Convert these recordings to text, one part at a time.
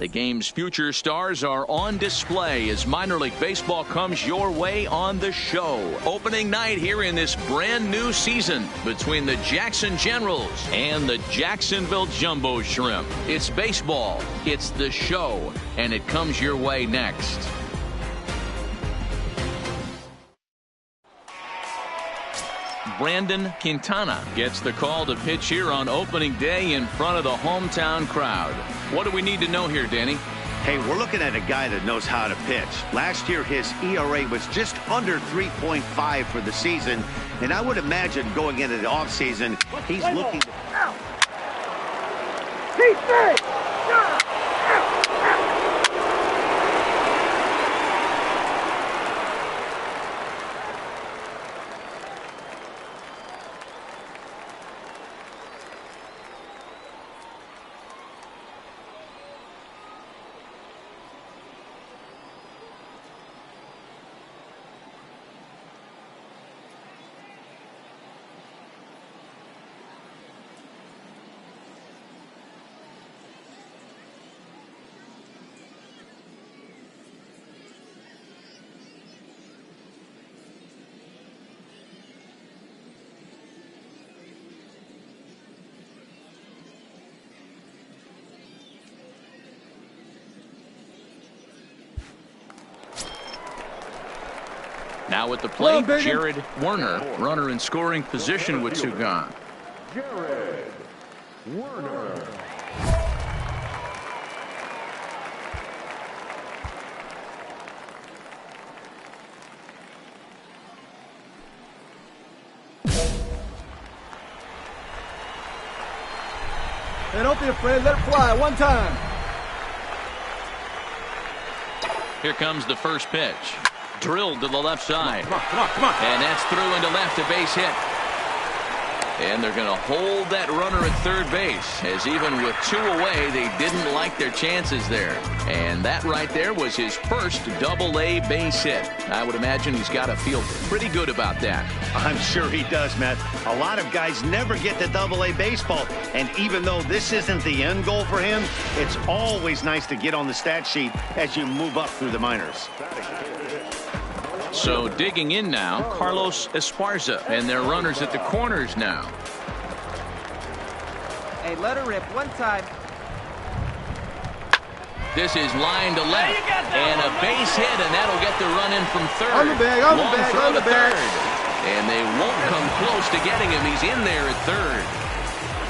The game's future stars are on display as minor league baseball comes your way on the show. Opening night here in this brand new season between the Jackson Generals and the Jacksonville Jumbo Shrimp. It's baseball, it's the show, and it comes your way next. Brandon Quintana gets the call to pitch here on opening day in front of the hometown crowd. What do we need to know here, Danny? Hey, we're looking at a guy that knows how to pitch. Last year, his ERA was just under 3.5 for the season, and I would imagine going into the offseason, he's looking to... Now at the plate, Jared Werner, runner in scoring position with two gone. Jared Werner. Hey, don't be afraid. Let it fly one time. Here comes the first pitch. Drilled to the left side. Come on. And that's through into left, a base hit. And they're going to hold that runner at third base, as even with two away, they didn't like their chances there. And that right there was his first double-A base hit. I would imagine he's got to feel pretty good about that. I'm sure he does, Matt. A lot of guys never get to double-A baseball, and even though this isn't the end goal for him, it's always nice to get on the stat sheet as you move up through the minors. So digging in now, Carlos Esparza, and their runners at the corners now. Hey, let her rip one time. This is line to left, and a base hit, and that'll get the run in from third. On the bag, on the bag. And they won't come close to getting him. He's in there at third.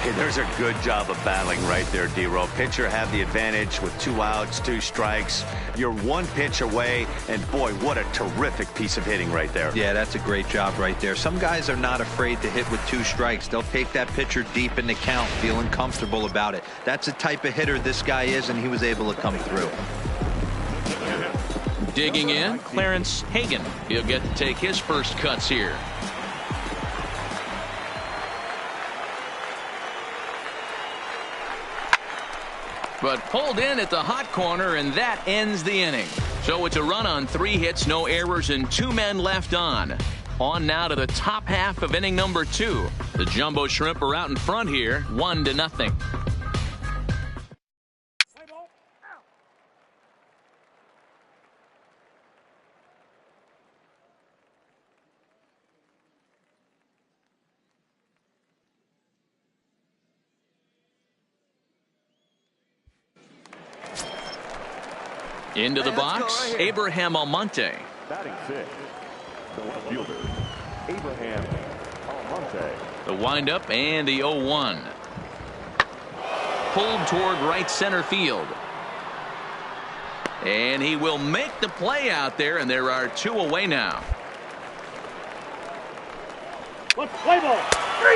Hey, there's a good job of battling right there, D-Roll. Pitcher had the advantage with 2 outs, 2 strikes. You're 1 pitch away, and boy, what a terrific piece of hitting right there. Yeah, that's a great job right there. Some guys are not afraid to hit with 2 strikes. They'll take that pitcher deep in the count, feeling comfortable about it. That's the type of hitter this guy is, and he was able to come through. Digging in, Clarence Hagan. He'll get to take his first cuts here. But pulled in at the hot corner, and that ends the inning. So it's a run on 3 hits, no errors, and 2 men left on. On now to the top half of inning number 2. The Jumbo Shrimp are out in front here, 1-0. Into the box, Abraham Almonte. Batting 6th, the left fielder, Abraham Almonte. The windup and the 0-1. Pulled toward right center field. And he will make the play out there, and there are 2 away now. Let's play ball. 3.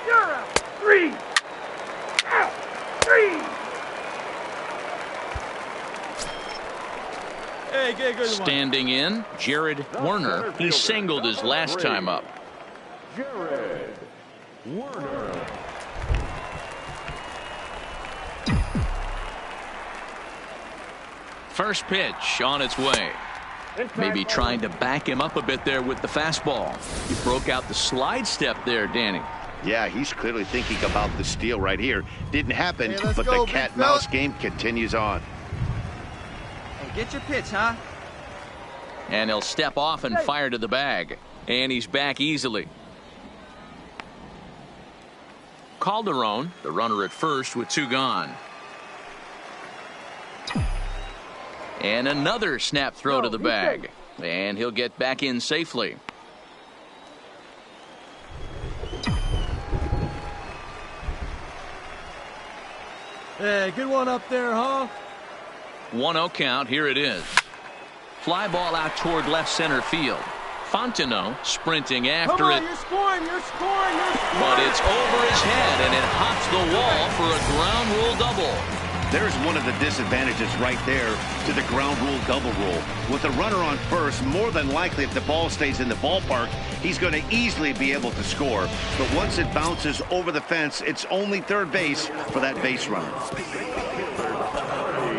You're out. 3. Out. 3. Hey, good Standing in, Jared Werner. He singled his last time up. Jared Werner. First pitch on its way. Maybe trying to back him up a bit there with the fastball. He broke out the slide step there, Danny. Yeah, he's clearly thinking about the steal right here. Didn't happen, Hey, but go, the cat-mouse game continues on. Hey, get your pitch, huh? And he'll step off and fire to the bag. And he's back easily. Calderon, the runner at first with 2 gone. And another snap throw to the bag. And he'll get back in safely. Hey, good one up there, huh? 1-0 count. Here it is. Fly ball out toward left center field. Fontenot sprinting after it. You're scoring, you're scoring, you're scoring. But it's over his head, and it hops the wall for a ground rule double. There's one of the disadvantages right there to the ground rule double rule. With the runner on first, more than likely if the ball stays in the ballpark, he's going to easily be able to score. But once it bounces over the fence, it's only third base for that base runner.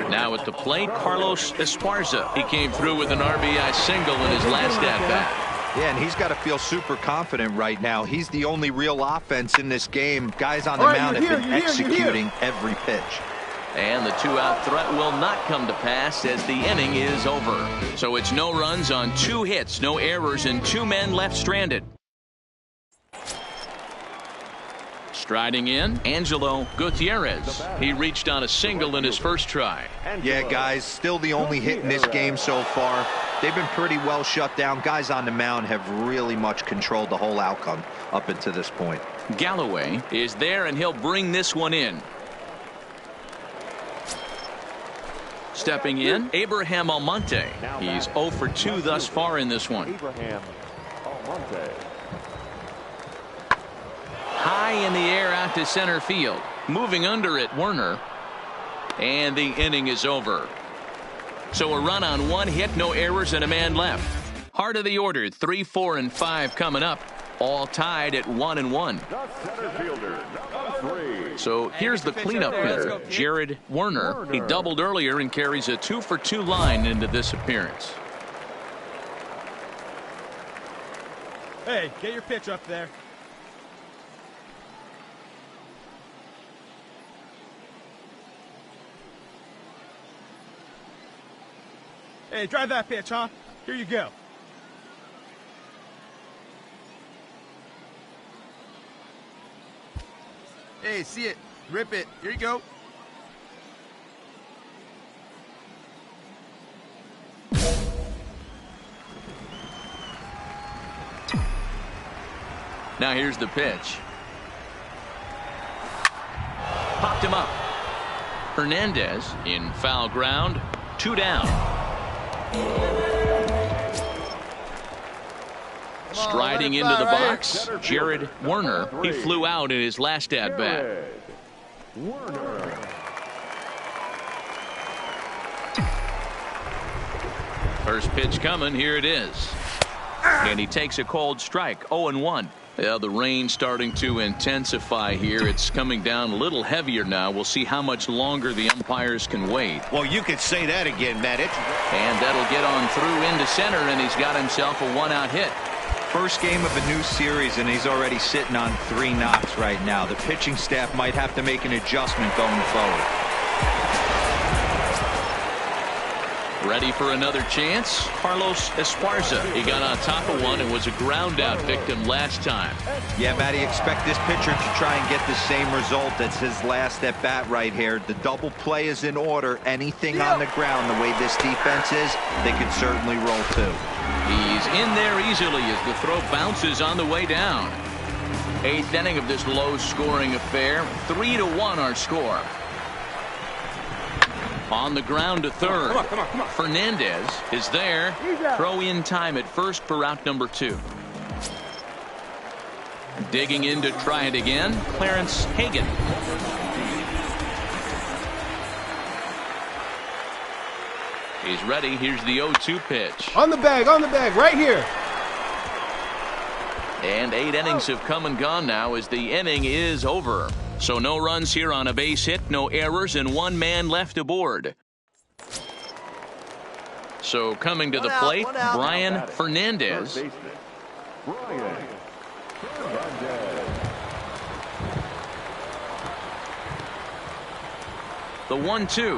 Now at the plate, Carlos Esparza. He came through with an RBI single in his last at-bat. Yeah, and he's got to feel super confident right now. He's the only real offense in this game. Guys on the mound have been executing every pitch. And the 2-out threat will not come to pass as the inning is over. So it's no runs on 2 hits, no errors, and 2 men left stranded. Striding in, Angelo Gutierrez. He reached on a single in his first try. Yeah, guys, still the only hit in this game so far. They've been pretty well shut down. Guys on the mound have really much controlled the whole outcome up until this point. Galloway is there, and he'll bring this one in. Stepping in, Abraham Almonte. He's 0 for 2 thus far in this one. Abraham Almonte. High in the air out to center field. Moving under it, Werner. And the inning is over. So a run on 1 hit, no errors, and a man left. Heart of the order, 3, 4, and 5 coming up. All tied at 1-1. The center fielder, number 3. So here's the cleanup hitter, Jared Werner. He doubled earlier and carries a 2 for 2 line into this appearance. Hey, get your pitch up there. Hey, drive that pitch, huh? Here you go. Hey, see it. Rip it. Here you go. Now here's the pitch. Popped him up. Hernandez in foul ground. 2 down. Striding into the box, Jared Werner. He flew out in his last at-bat. Werner. First pitch coming, here it is. And he takes a cold strike, 0-1. Yeah, the rain starting to intensify here. It's coming down a little heavier now. We'll see how much longer the umpires can wait. Well, you could say that again, Matt. And that'll get on through into center, and he's got himself a 1-out hit. First game of a new series, and he's already sitting on 3 knocks right now. The pitching staff might have to make an adjustment going forward. Ready for another chance? Carlos Esparza. He got on top of one and was a ground-out victim last time. Yeah, Matty, expect this pitcher to try and get the same result as his last at-bat right here. The double play is in order. Anything on the ground, the way this defense is, they could certainly roll too. He's in there easily as the throw bounces on the way down. 8th inning of this low-scoring affair. 3-1 our score. On the ground to third. Come on. Fernandez is there. Throw in time at first for out number 2. Digging in to try it again, Clarence Hagan. He's ready. Here's the 0-2 pitch. On the bag, right here. And 8 innings have come and gone now as the inning is over. So no runs here on a base hit, no errors, and 1 man left aboard. So coming to the plate, Brian Fernandez. The 1-2.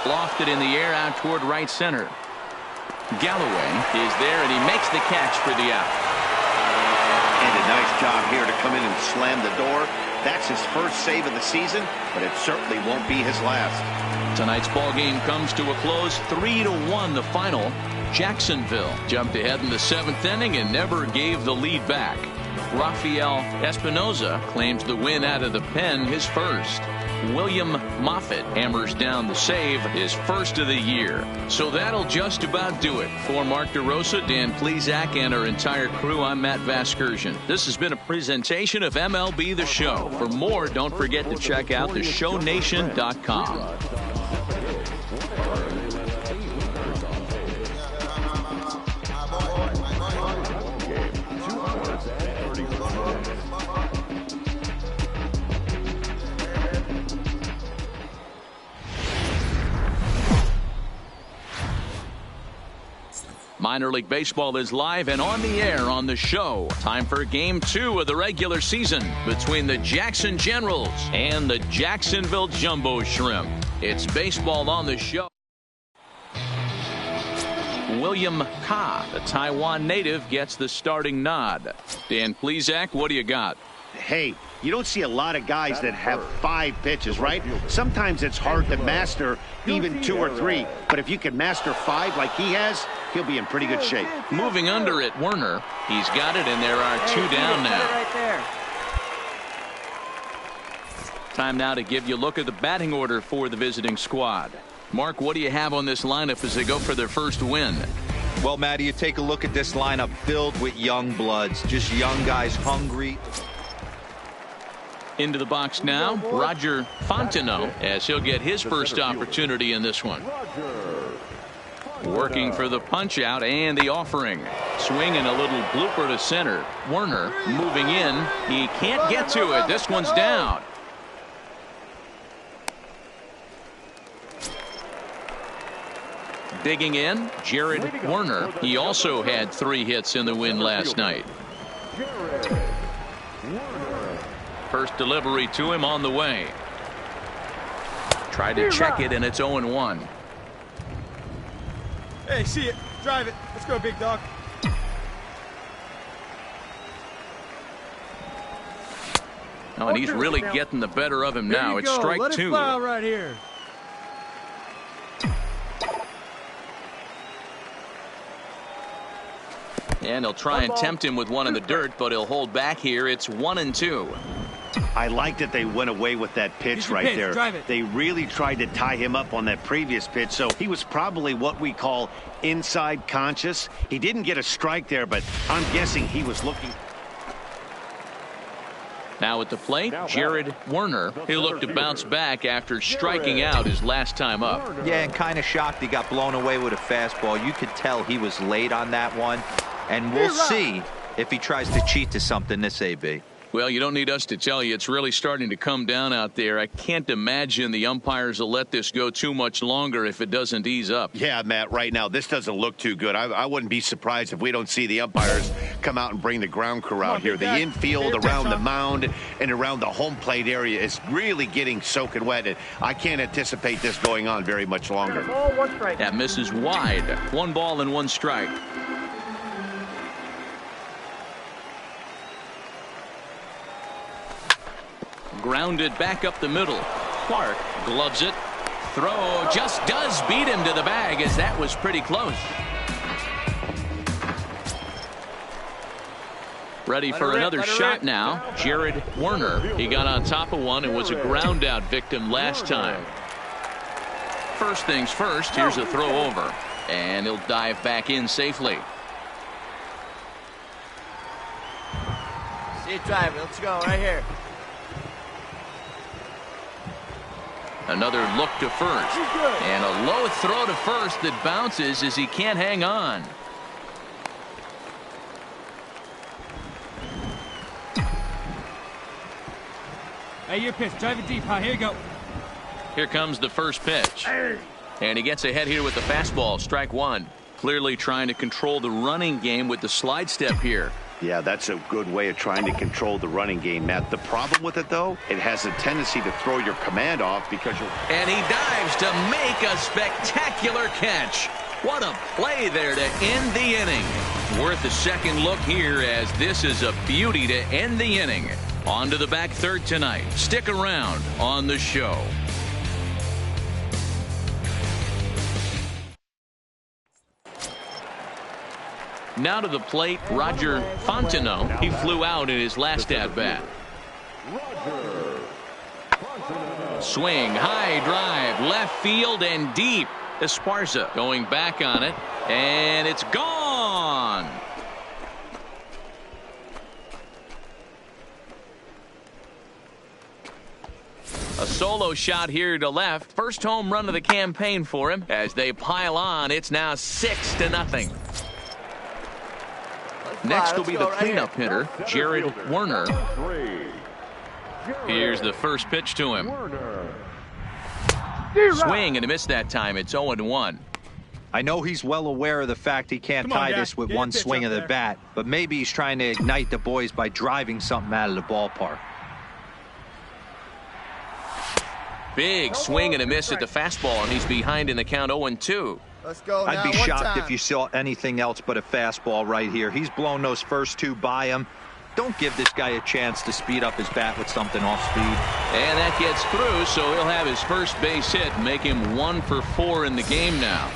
Lofted in the air out toward right center. Galloway is there, and he makes the catch for the out. And a nice job here to come in and slam the door. That's his first save of the season, but it certainly won't be his last. Tonight's ball game comes to a close, 3-1 the final. Jacksonville jumped ahead in the 7th inning and never gave the lead back. Rafael Espinoza claims the win out of the pen, his first. William Moffitt hammers down the save, his first of the year. So that'll just about do it. For Mark DeRosa, Dan Plesac, and our entire crew, I'm Matt Vasgersian. This has been a presentation of MLB The Show. For more, don't forget to check out theshownation.com. Minor League Baseball is live and on the air on the show. Time for Game 2 of the regular season between the Jackson Generals and the Jacksonville Jumbo Shrimp. It's baseball on the show. William Ka, the Taiwan native, gets the starting nod. Dan Plesac, what do you got? Hey, you don't see a lot of guys that have 5 pitches, right? Sometimes it's hard to master even 2 or 3. But if you can master 5 like he has, he'll be in pretty good shape. Moving under at Werner. He's got it, and there are 2 down now. Right there. Time now to give you a look at the batting order for the visiting squad. Mark, what do you have on this lineup as they go for their first win? Well, Matty, you take a look at this lineup filled with young bloods, just young guys hungry. Into the box now, Roger Fontenot, as he'll get his first opportunity in this one. Working for the punch out and the offering. Swinging a little blooper to center. Werner moving in. He can't get to it. This one's down. Digging in, Jared Werner. He also had 3 hits in the win last night. First delivery to him on the way. Tried to check it, and it's 0-1. Hey, see it. Drive it. Let's go, big dog. Oh, and he's really getting the better of him now. It's strike 2. Let it fly right here. And he'll try and tempt him with one in the dirt, but he'll hold back here. It's 1-2. I like that they went away with that pitch right there. Drive it. They really tried to tie him up on that previous pitch, so he was probably what we call inside conscious. He didn't get a strike there, but I'm guessing he was looking. Now at the plate, Jared Werner. He'll look to bounce back after striking out his last time up. Yeah, and kind of shocked he got blown away with a fastball. You could tell he was late on that one, and we'll see if he tries to cheat to something this AB. Well, you don't need us to tell you. It's really starting to come down out there. I can't imagine the umpires will let this go too much longer if it doesn't ease up. Yeah, Matt, right now, this doesn't look too good. I wouldn't be surprised if we don't see the umpires come out and bring the ground crew out here. The infield, around the mound, and around the home plate area is really getting soaking wet. And I can't anticipate this going on very much longer. That misses wide. 1 ball and 1 strike. Grounded back up the middle. Clark gloves it. Throw just does beat him to the bag, as that was pretty close. Ready for another shot now. Jared Werner. He got on top of one and was a ground out victim last time. First things first, here's a throw over. And he'll dive back in safely. See it drive. Let's go right here. Another look to first. And a low throw to first that bounces as he can't hang on. Hey, your pitch. Drive it deep, huh? Here you go. Here comes the first pitch. And he gets ahead here with the fastball. Strike 1. Clearly trying to control the running game with the slide step here. Yeah, that's a good way of trying to control the running game, Matt. The problem with it, though, it has a tendency to throw your command off because you're... And he dives to make a spectacular catch. What a play there to end the inning. Worth a second look here, as this is a beauty to end the inning. On to the back third tonight. Stick around on the show. Now to the plate, Roger Fontenot. He flew out in his last at-bat. Swing, high drive, left field and deep. Esparza going back on it, and it's gone. A solo shot here to left. First home run of the campaign for him. As they pile on, it's now 6-0. Next will be the cleanup hitter, Jared Werner. Here's the first pitch to him. Swing and a miss that time. It's 0-1. I know he's well aware of the fact he can't tie this with one swing of the bat, but maybe he's trying to ignite the boys by driving something out of the ballpark. Big swing and a miss at the fastball, and he's behind in the count 0-2. Let's go. I'd be shocked if you saw anything else but a fastball right here. He's blown those first two by him. Don't give this guy a chance to speed up his bat with something off speed. And that gets through, so he'll have his first base hit, make him 1 for 4 in the game now.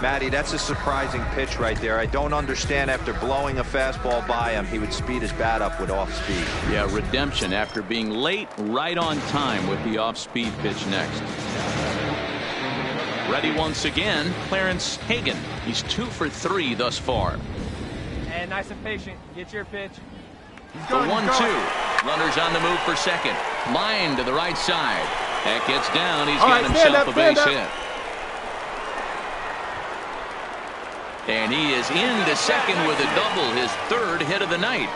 Matty, that's a surprising pitch right there. I don't understand, after blowing a fastball by him, he would speed his bat up with off speed. Yeah, redemption after being late, right on time with the off-speed pitch next. Ready once again, Clarence Hagan. He's 2 for 3 thus far. And nice and patient. Get your pitch. The 1-2. Runners on the move for second. Line to the right side. That gets down. He's got himself a base hit. And he is into second with a double, his third hit of the night.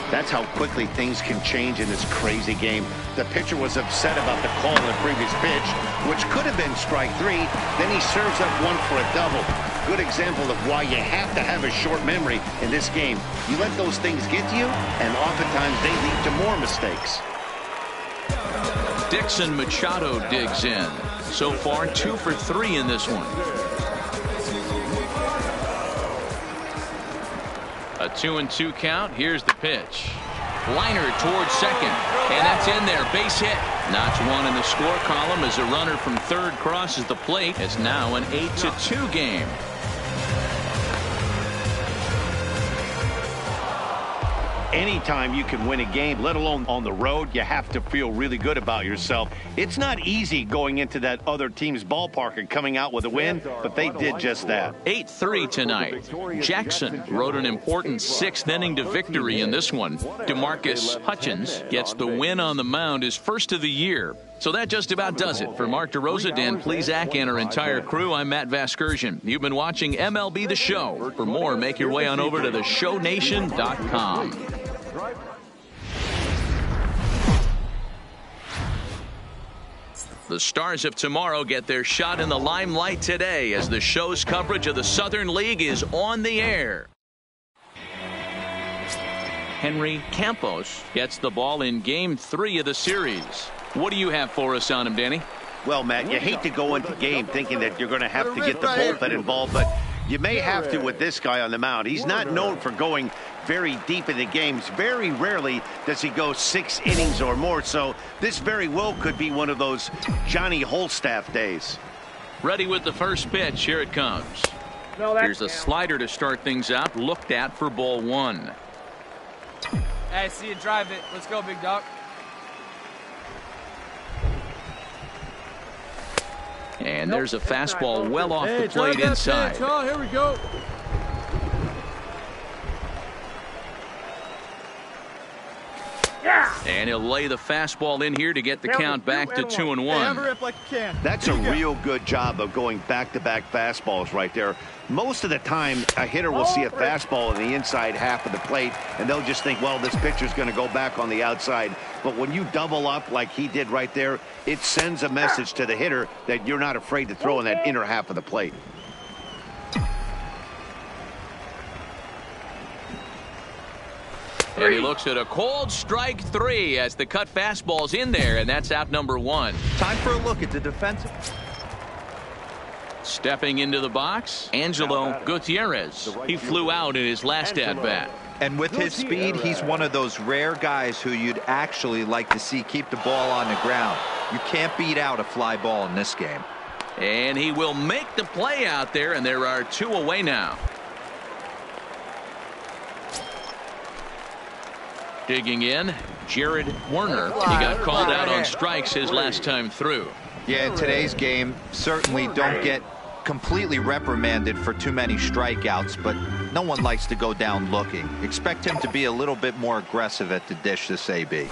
That's how quickly things can change in this crazy game. The pitcher was upset about the call in the previous pitch, which could have been strike 3. Then he serves up one for a double. Good example of why you have to have a short memory in this game. You let those things get to you, and oftentimes they lead to more mistakes. Dixon Machado digs in. So far, 2 for 3 in this one. A 2-2 count. Here's the pitch. Liner towards second, and that's in there. Base hit. Notch 1 in the score column as a runner from third crosses the plate. It's now an 8-2 game. Anytime you can win a game, let alone on the road, you have to feel really good about yourself. It's not easy going into that other team's ballpark and coming out with a win, but they did just that. 8-3 tonight. Jackson rode an important 6th inning to victory in this one. DeMarcus Hutchins gets the win on the mound, his first of the year. So that just about does it. For Mark DeRosa, Dan Plesac, and our entire crew, I'm Matt Vasgersian. You've been watching MLB The Show. For more, make your way on over to theshownation.com. The Stars of tomorrow get their shot in the limelight today as the show's coverage of the Southern League is on the air. Henry Campos gets the ball in Game 3 of the series. What do you have for us on him, Danny? Well, Matt, you hate to go into game thinking that you're going to have to get the bullpen involved, but you may have to with this guy on the mound. He's not known for going very deep into games. Very rarely does he go 6 innings or more, so this very well could be one of those Johnny Holstaff days. Ready with the first pitch. Here it comes. Here's a slider to start things out. Looked at for ball 1. Hey, see you drive it. Let's go, big dog. And there's a fastball well off the plate inside. Oh, here we go. And he'll lay the fastball in here to get the count back to 2-1. That's a real good job of going back-to-back fastballs right there. Most of the time, a hitter will see a fastball in the inside half of the plate, and they'll just think, well, this pitcher's going to go back on the outside. But when you double up like he did right there, it sends a message to the hitter that you're not afraid to throw in that inner half of the plate. And he looks at a cold strike 3 as the cut fastball's in there, and that's out number 1. Time for a look at the defensive. Stepping into the box, Angelo Gutierrez. He flew out in his last at-bat. And with his speed, he's one of those rare guys who you'd actually like to see keep the ball on the ground. You can't beat out a fly ball in this game. And he will make the play out there, and there are 2 away now. Digging in, Jared Werner. He got called out on strikes his last time through. Yeah, in today's game, certainly don't get completely reprimanded for too many strikeouts, but no one likes to go down looking. Expect him to be a little bit more aggressive at the dish this AB.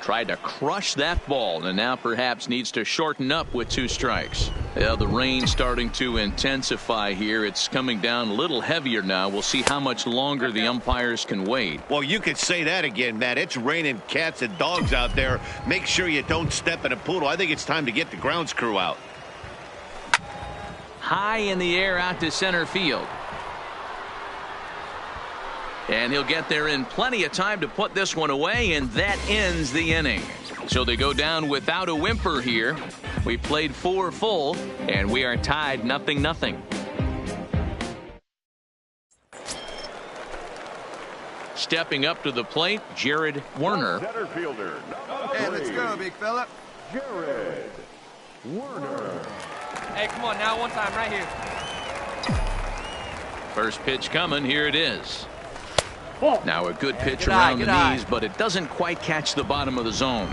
Tried to crush that ball, and now perhaps needs to shorten up with 2 strikes. Yeah, the rain starting to intensify here. It's coming down a little heavier now. We'll see how much longer the umpires can wait. Well, you could say that again, Matt. It's raining cats and dogs out there. Make sure you don't step in a poodle. I think it's time to get the grounds crew out. High in the air out to center field. And he'll get there in plenty of time to put this one away, and that ends the inning. So they go down without a whimper here. We played 4 full, and we are tied 0-0. Stepping up to the plate, Jared Werner. Center fielder, Hey, let's go, big fella. Jared Werner. Hey, come on now, one time right here. First pitch coming. Here it is. Now a good pitch good around eye, the good knees, but it doesn't quite catch the bottom of the zone.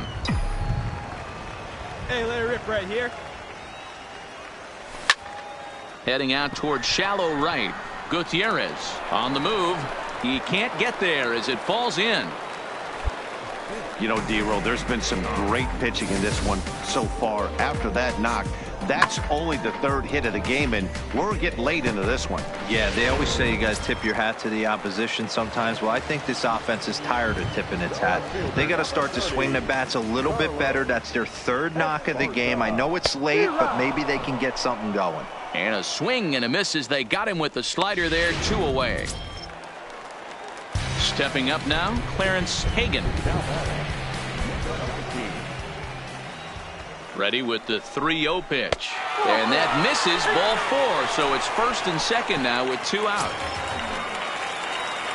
Hey, let it rip right here. Heading out towards shallow right. Gutierrez on the move. He can't get there as it falls in. You know, D-Roll, there's been some great pitching in this one so far. After that knock, that's only the 3rd hit of the game, and we're getting late into this one. Yeah, they always say you guys tip your hat to the opposition sometimes. Well, I think this offense is tired of tipping its hat. They got to start to swing the bats a little bit better. That's their 3rd knock of the game. I know it's late, but maybe they can get something going. And a swing and a miss as they got him with the slider there. 2 away. Stepping up now, Clarence Hagan. Ready with the 3-0 pitch. And that misses, ball 4. So it's 1st and 2nd now with 2 out.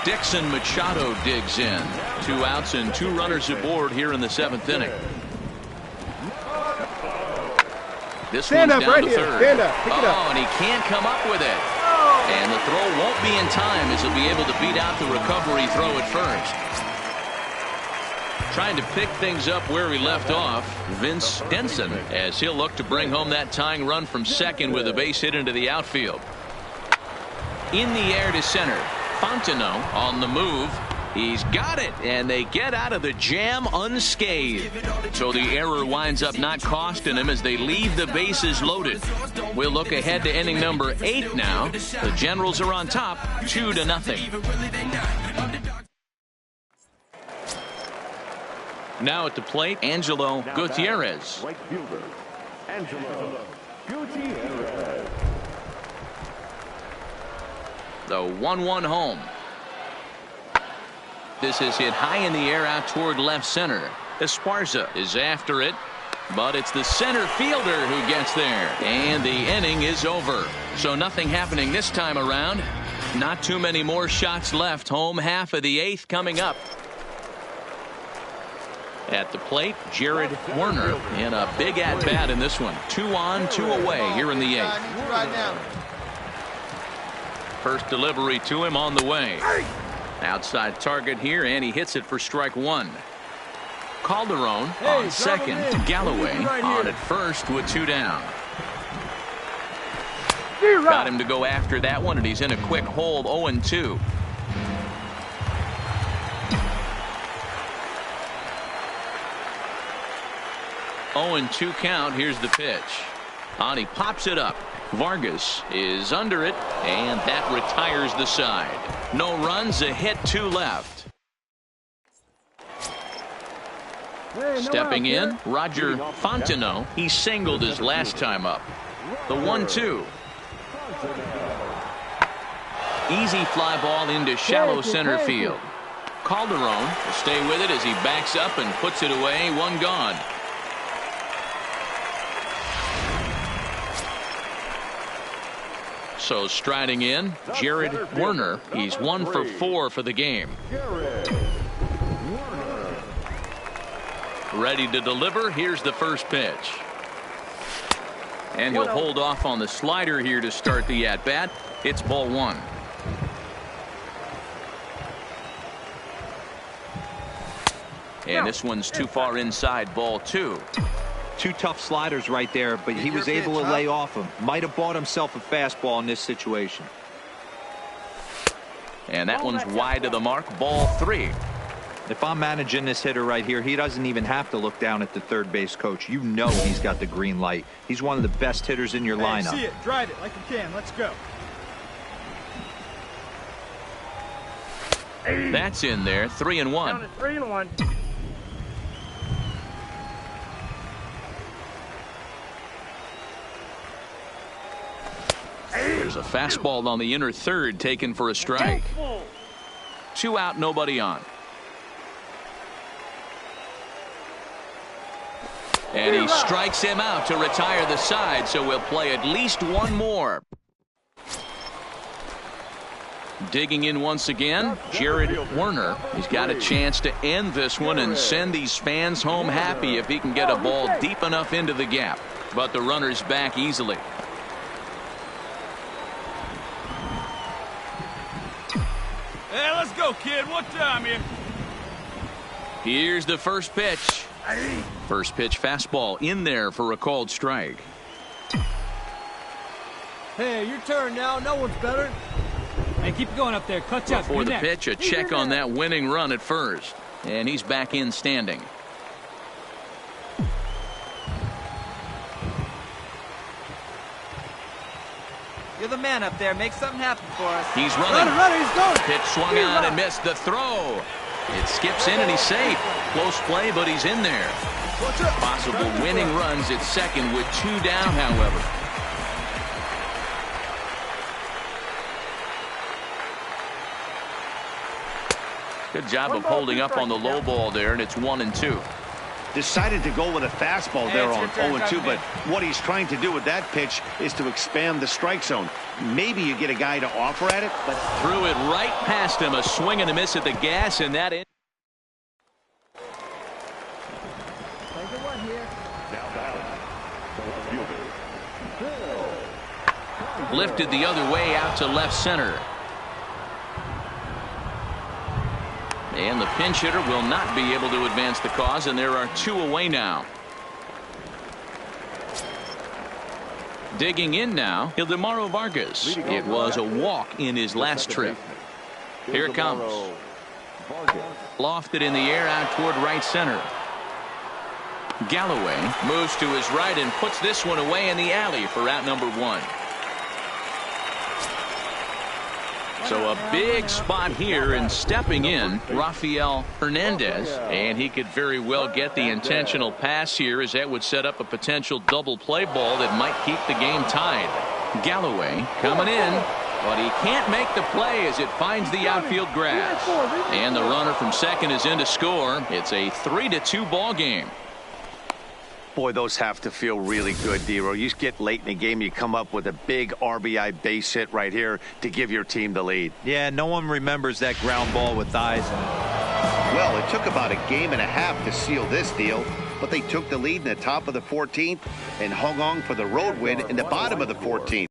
Dixon Machado digs in. 2 outs and 2 runners aboard here in the 7th inning. This Stand one's up down right to here. 3rd. Stand up. Pick it up. And he can't come up with it. And the throw won't be in time as he'll be able to beat out the recovery throw at first. Trying to pick things up where he left off, Vince Denson, as he'll look to bring home that tying run from 2nd with a base hit into the outfield. In the air to center. Fontenot on the move. He's got it, and they get out of the jam unscathed. So the error winds up not costing him as they leave the bases loaded. We'll look ahead to inning number 8 now. The Generals are on top, 2-0. Now at the plate, Angelo Gutierrez. Right fielder, Angelo Gutierrez. The 1-1 home. This is hit high in the air out toward left center. Esparza is after it, but it's the center fielder who gets there. And the inning is over. So nothing happening this time around. Not too many more shots left. Home half of the 8th coming up. At the plate, Jared Werner in a big at-bat in this one. 2 on, 2 away here in the 8th. First delivery to him on the way. Outside target here, and he hits it for strike 1. Calderon on 2nd. Galloway on at 1st with 2 down. Got him to go after that one, and he's in a quick hold. 0-2. Oh, 2 count. Here's the pitch. On, he pops it up. Vargas is under it, and that retires the side. No runs, a hit, 2 left. Stepping in, Roger Fontenot. He singled his last time up. The 1-2. Easy fly ball into shallow center field. Calderon will stay with it as he backs up and puts it away. One gone. So striding in, Jared Werner. He's 1 for 4 for the game. Ready to deliver. Here's the first pitch. And he'll hold off on the slider here to start the at-bat. It's ball 1. And this one's too far inside, ball 2. 2 tough sliders right there, but he was able to lay off him. Might have bought himself a fastball in this situation. And that one's wide of the mark, ball 3. If I'm managing this hitter right here, he doesn't even have to look down at the third base coach. You know he's got the green light. He's one of the best hitters in your lineup. See it, drive it like you can. Let's go. That's in there, 3-1. 3-1. There's a fastball on the inner third taken for a strike. 2 out, nobody on. And he strikes him out to retire the side, so we'll play at least one more. Digging in once again, Jared Werner. He's got a chance to end this one and send these fans home happy if he can get a ball deep enough into the gap. But the runner's back easily. Hey, let's go, kid. What time here? Here's the first pitch. First pitch fastball in there for a called strike. Hey, your turn now. No one's better. Hey, keep going up there. Clutch up. Before the pitch, a check on that winning run at first. And he's back in standing. You're the man up there. Make something happen for us. He's running. Runner, he's going. Pitch swung out and missed the throw. It skips in and he's safe. Close play, but he's in there. Possible winning runs at second with 2 down, however. Good job of holding up on the low ball there, and it's 1-2. Decided to go with a fastball there on 0-2, but what he's trying to do with that pitch is to expand the strike zone. Maybe you get a guy to offer at it, but threw it right past him. A swing and a miss at the gas, and that in. Lifted the other way out to left center. And the pinch hitter will not be able to advance the cause, and there are 2 away now. Digging in now, Ildemaro Vargas. It was a walk in his last trip. Here it comes. Lofted in the air out toward right center. Galloway moves to his right and puts this one away in the alley for out number 1. So a big spot here, and stepping in, Rafael Hernandez, and he could very well get the intentional pass here, as that would set up a potential double play ball that might keep the game tied. Galloway coming in, but he can't make the play as it finds the outfield grass. And the runner from second is in to score. It's a 3-2 ball game. boy, those have to feel really good, Dero. You get late in the game, you come up with a big RBI base hit right here to give your team the lead. Yeah, no one remembers that ground ball with eyes in it. Well, it took about a game and a half to seal this deal, but they took the lead in the top of the 14th and hung on for the road win in the bottom of the 14th.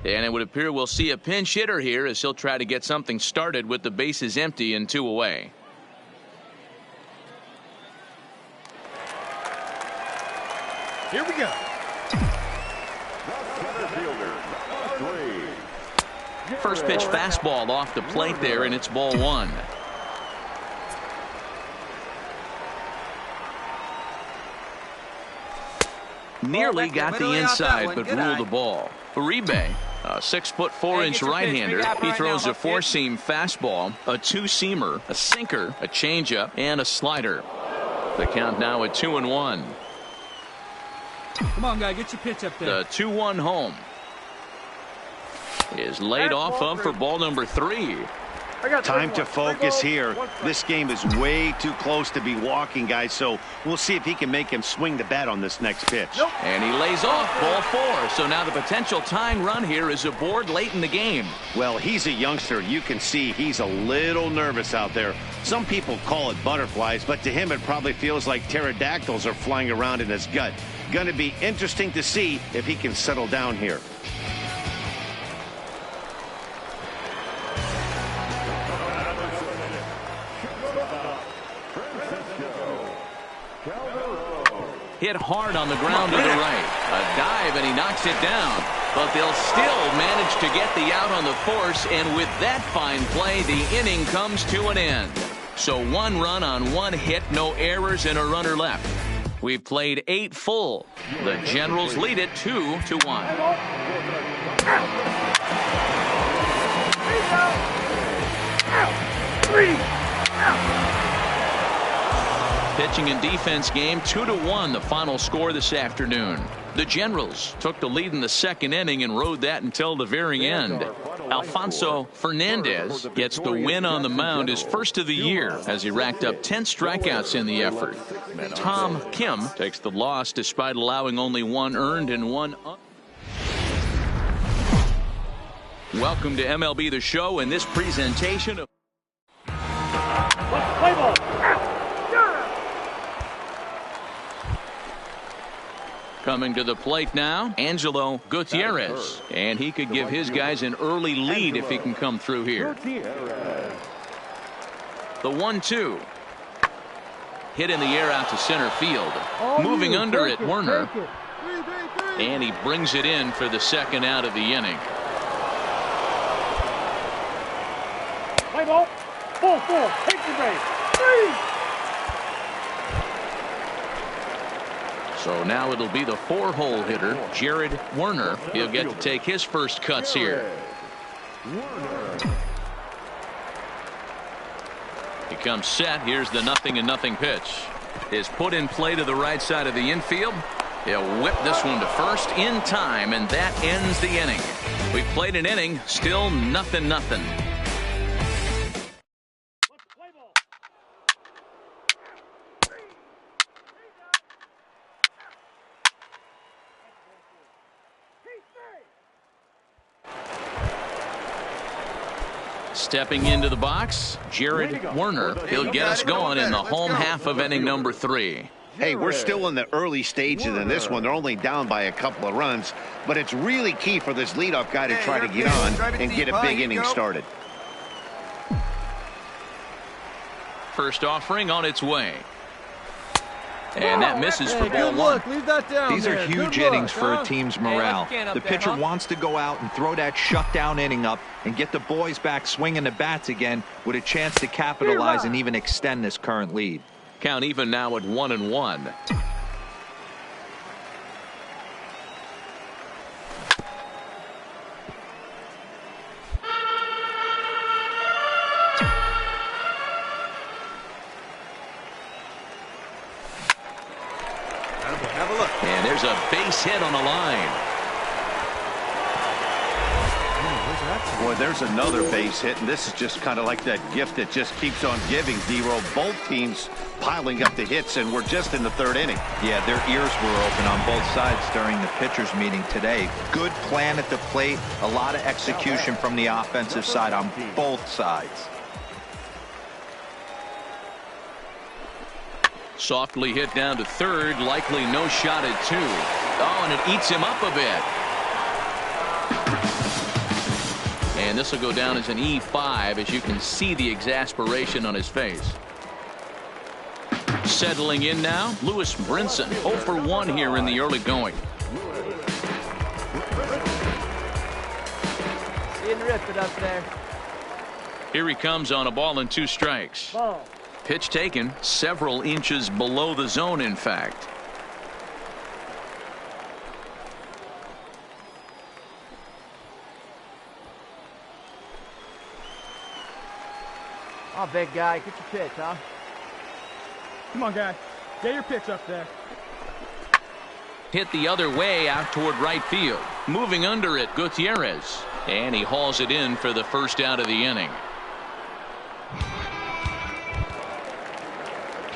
And it would appear we'll see a pinch hitter here as he'll try to get something started with the bases empty and 2 away. Here we go. First pitch fastball off the plate there, and it's ball 1. Nearly got the inside, but ruled the ball. Uribe, a 6'4" right-hander. He throws a 4-seam fastball, a 2-seamer, a sinker, a changeup, and a slider. The count now at 2-1. Come on, guy, get your pitch up there. The 2-1 home is laid off of for ball number 3. Time to focus here. This game is way too close to be walking, guys, so we'll see if he can make him swing the bat on this next pitch. And he lays off ball 4. So now the potential tying run here is aboard late in the game. Well, he's a youngster. You can see he's a little nervous out there. Some people call it butterflies, but to him it probably feels like pterodactyls are flying around in his gut. Going to be interesting to see if he can settle down here. Hit hard on the ground to the right. A dive, and he knocks it down. But they'll still manage to get the out on the force, and with that fine play, the inning comes to an end. So 1 run on 1 hit, no errors, and a runner left. We've played 8 full. The Generals lead it 2-1. Pitching and defense game 2-1, the final score this afternoon. The Generals took the lead in the 2nd inning and rode that until the very end. Alfonso Fernandez gets the win on the mound, his first of the year, as he racked up 10 strikeouts in the effort. Tom Kim takes the loss despite allowing only 1 earned and 1 Welcome to MLB The Show and this presentation of Play ball. Coming to the plate now, Angelo Gutierrez. And he could give his guys an early lead if he can come through here. The 1-2. Hit in the air out to center field. Moving under it, Werner. And he brings it in for the 2nd out of the inning. Play ball. Ball 4. Take the base. 3. So now it'll be the 4-hole hitter, Jared Werner. He'll get to take his first cuts here. He comes set. Here's the 0-0 pitch. Is put in play to the right side of the infield. He'll whip this one to first in time, and that ends the inning. We played an inning, still 0-0. Stepping into the box, Jared Werner. He'll get us going in the home half of inning number 3. Hey, we're still in the early stages in this one. They're only down by a couple of runs, but it's really key for this leadoff guy to try to get on and get a big inning started. First offering on its way. And that misses for ball 1. Leave that down. These are huge innings for a team's morale. The pitcher wants to go out and throw that shutdown inning up and get the boys back swinging the bats again with a chance to capitalize and even extend this current lead. Count even now at 1-1. Have a look. And there's a base hit on the line. Boy, there's another base hit, and this is just kind of like that gift that just keeps on giving, D-Row. Both teams piling up the hits, and we're just in the 3rd inning. Yeah, their ears were open on both sides during the pitchers meeting today. Good plan at the plate, a lot of execution from the offensive side on both sides. Softly hit down to 3rd, likely no shot at 2. Oh, and it eats him up a bit. And this will go down as an E5, as you can see the exasperation on his face. Settling in now, Lewis Brinson, 0 for 1 here in the early going. Seeing the rip it up there. Here he comes on a ball and 2 strikes. Pitch taken several inches below the zone, in fact. Oh, big guy, get your pitch, huh? Come on, guy. Get your pitch up there. Hit the other way out toward right field. Moving under it, Gutierrez. And he hauls it in for the first out of the inning.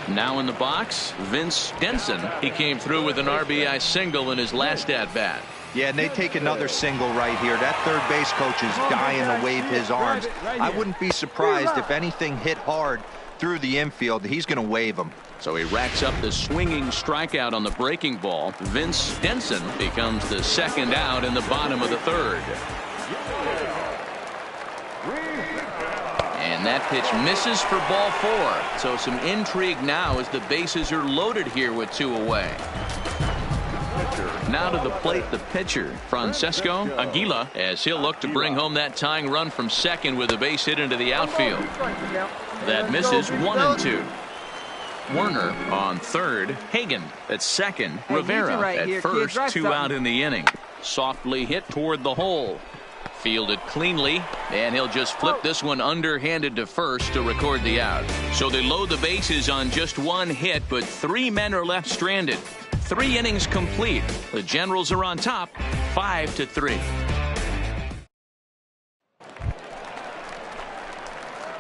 Now in the box, Vince Denson. He came through with an RBI single in his last at-bat. Yeah, and they take another single right here. That third base coach is dying to wave his arms. I wouldn't be surprised if anything hit hard through the infield. He's going to wave them. So he racks up the swinging strikeout on the breaking ball. Vince Denson becomes the second out in the bottom of the third. And that pitch misses for ball 4. So some intrigue now as the bases are loaded here with 2 away. Now to the plate, the pitcher, Francesco Aguila, as he'll look to bring home that tying run from second with a base hit into the outfield. That misses 1-2. Werner on third. Hagan at second. Rivera at first. 2 out in the inning. Softly hit toward the hole. Fielded cleanly, and he'll just flip this one underhanded to first to record the out. So they load the bases on just 1 hit, but 3 men are left stranded. 3 innings complete. The Generals are on top, 5-3.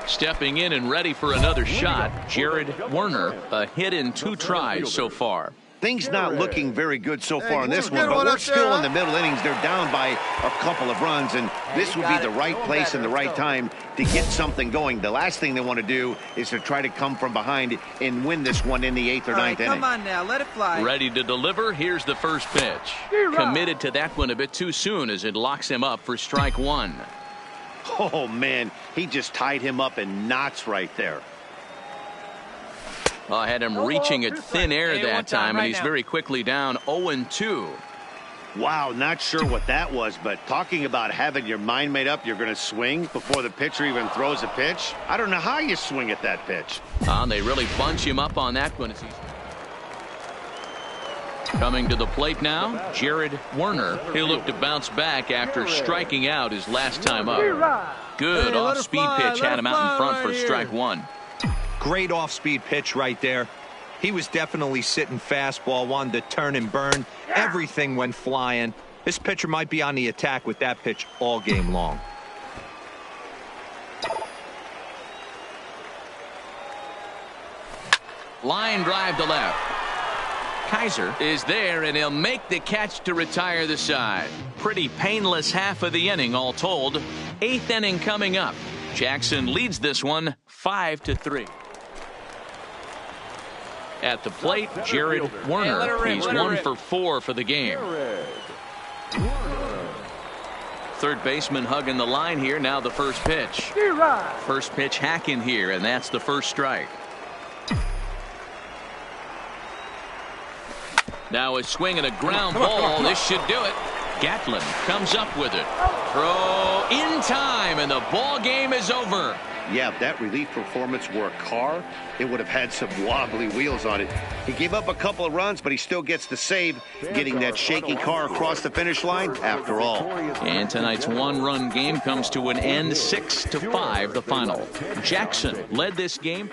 Stepping in and ready for another shot, Jared Werner. A hit in 2 tries so far. Things not looking very good so far in this one, but we're still in the middle innings. They're down by a couple of runs, and this would be the right place and the right time to get something going. The last thing they want to do is to try to come from behind and win this one in the 8th or 9th inning. Come on now, let it fly. Ready to deliver. Here's the first pitch. Committed to that one a bit too soon as it locks him up for strike 1. Oh, man, he just tied him up in knots right there. I had him reaching at thin air that time, and he's very quickly down 0-2. Wow, not sure what that was, but talking about having your mind made up, you're going to swing before the pitcher even throws a pitch. I don't know how you swing at that pitch. They really bunch him up on that one. Coming to the plate now, Jared Werner. He'll look to bounce back after striking out his last time up. Good off-speed pitch had him out in front for strike 1. Great off-speed pitch right there. He was definitely sitting fastball, wanted to turn and burn. Everything went flying. This pitcher might be on the attack with that pitch all game long. Line drive to left. Kaiser is there, and he'll make the catch to retire the side. Pretty painless half of the inning all told. 8th inning coming up. Jackson leads this one 5-3. At the plate, Jared Werner. He's 1 for 4 for the game. Third baseman hugging the line here. Now the first pitch. First pitch hacking here, and that's the first strike. Now a swing and a ground ball. This should do it. Gatlin comes up with it. Throw in time, and the ball game is over. Yeah, if that relief performance were a car, it would have had some wobbly wheels on it. He gave up a couple of runs, but he still gets the save, getting that shaky car across the finish line after all. And tonight's 1-run game comes to an end, 6-5 the final. Jackson led this game.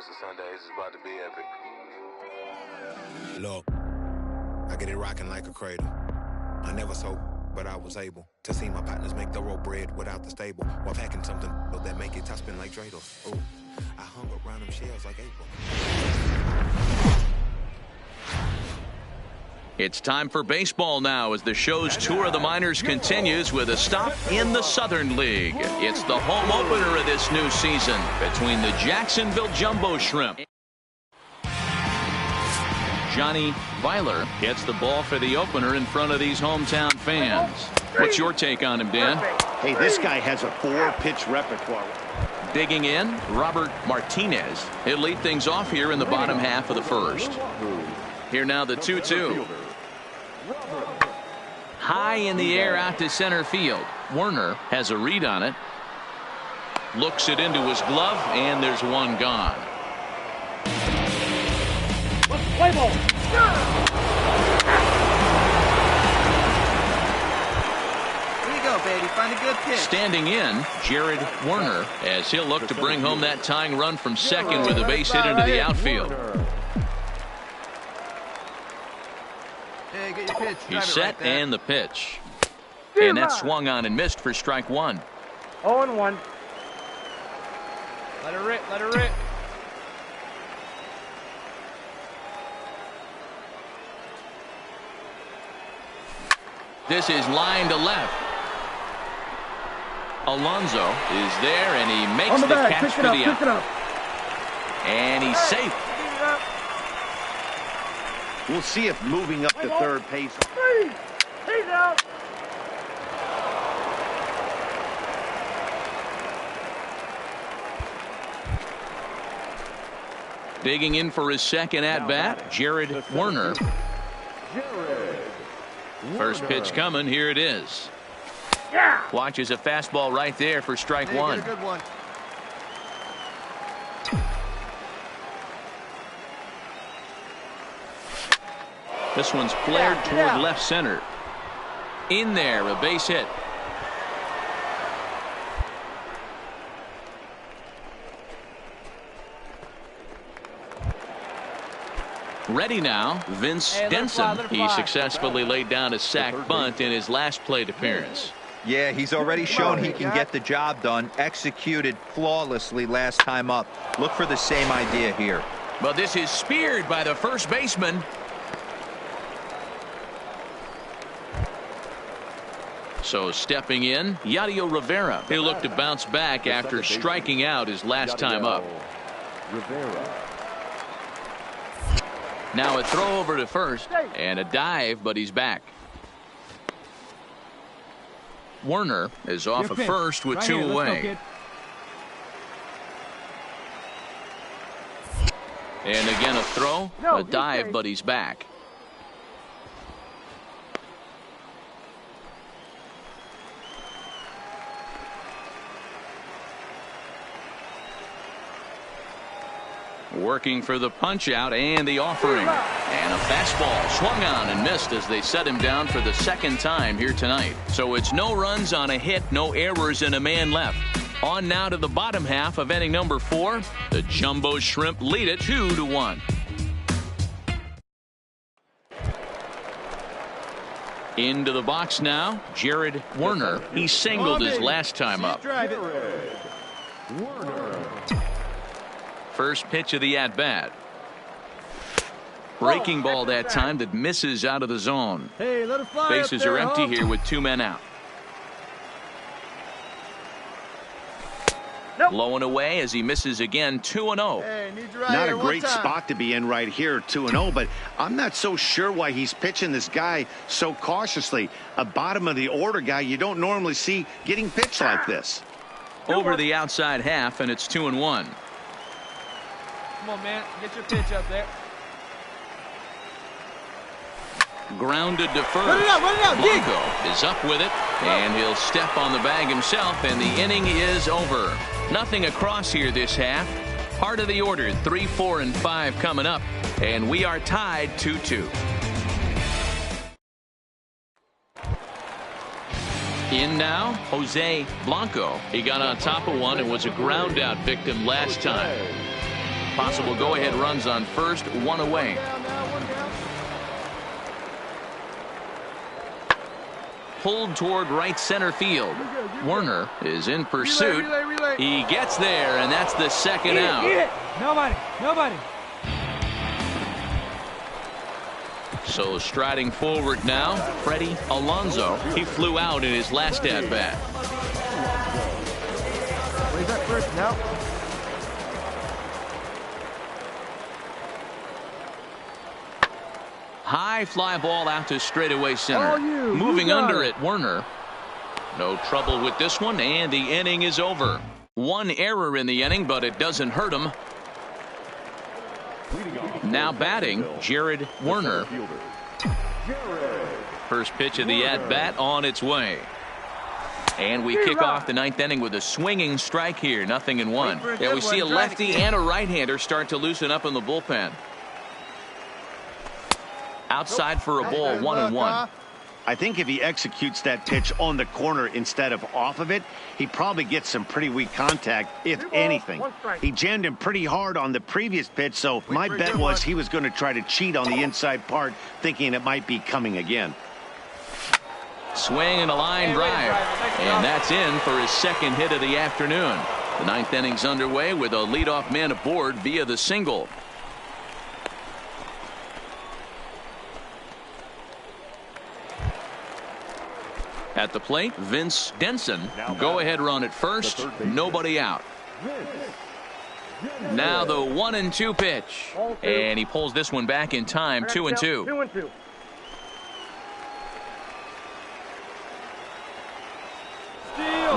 rest of Sundays is about to be epic. Look, I get it rocking like a cradle. I never sold, but I was able to see my partners make thorough bread without the stable, while packing something that make it top spin like dreidels. Ooh, I hung around them shells like April. It's time for baseball now as the show's tour of the minors continues with a stop in the Southern League. It's the home opener of this new season between the Jacksonville Jumbo Shrimp. Johnny Weiler gets the ball for the opener in front of these hometown fans. What's your take on him, Dan? Hey, this guy has a 4-pitch repertoire. Digging in, Robert Martinez. He'll lead things off here in the bottom half of the first. Here now the 2-2. High in the air out to center field. Werner has a read on it. Looks it into his glove, and there's one gone. Play ball. Here you go, baby. Find a good pitch. Standing in, Jared Werner, as he'll look to bring home that tying run from second with a base hit into the outfield. Hey, get your pitch. He's set and the pitch. And that swung on and missed for strike one. 0-1. Let her rip. Let her rip. This is line to left. Alonso is there, and he makes the catch for the out. And he's safe. We'll see if moving up to third pace. He's out. Digging in for his second at-bat, Jared Werner. First pitch coming. Here it is. Watches a fastball right there for strike one. Good one. This one's flared toward left center. In there, a base hit. Ready now, Vince Denson. He successfully laid down a sac bunt in his last plate appearance. Yeah, he's already shown he can get the job done. Executed flawlessly last time up. Look for the same idea here. But this is speared by the first baseman. So stepping in, Yadier Rivera. He'll look to bounce back after striking out his last time up. Now a throw over to first and a dive, but he's back. Werner is off of first with two away. And again a throw, a dive, but he's back. Working for the punch out and the offering. And a fastball swung on and missed as they set him down for the second time here tonight. So it's no runs on a hit, no errors, and a man left. On now to the bottom half of inning number 4. The Jumbo Shrimp lead it 2-1. Into the box now, Jared Werner. He singled his last time up. First pitch of the at-bat. Breaking ball that time that misses out of the zone. Hey, let it fly. Bases are empty here with 2 men out. Low and away as he misses again. 2-0. Hey, not a great spot to be in right here, 2-0, but I'm not so sure why he's pitching this guy so cautiously. A bottom of the order guy you don't normally see getting pitched like this. Over the outside half, and it's 2-1. Come on, man. Get your pitch up there. Grounded to first. Run it out, Blanco is up with it, and he'll step on the bag himself, and the inning is over. Nothing across here this half. Heart of the order, 3, 4, and 5 coming up, and we are tied 2-2. In now, Jose Blanco. He got on top of one and was a ground out victim last time. Possible go-ahead runs on first, one away. Pulled toward right center field. Werner is in pursuit. He gets there, and that's the second out. Nobody. So striding forward now, Freddie Alonso. He flew out in his last at-bat. Where's that first now? High fly ball out to straightaway center. Moving under it, Werner. No trouble with this one, and the inning is over. One error in the inning, but it doesn't hurt him. Now batting, Jared Werner. First pitch of the at-bat on its way. And we kick off the ninth inning with a swinging strike here, 0-1. Yeah, we see a lefty and a right-hander start to loosen up in the bullpen. Outside for a ball, 1-1. I think if he executes that pitch on the corner instead of off of it, he probably gets some pretty weak contact, if anything. He jammed him pretty hard on the previous pitch, so my bet was he was going to try to cheat on the inside part, thinking it might be coming again. Swing and a line drive, and that's in for his second hit of the afternoon. The ninth inning's underway with a leadoff man aboard via the single. At the plate, Vince Denson. Go-ahead run at first. Nobody out. Now the 1-2 pitch. And he pulls this one back in time, 2-2. 2-2.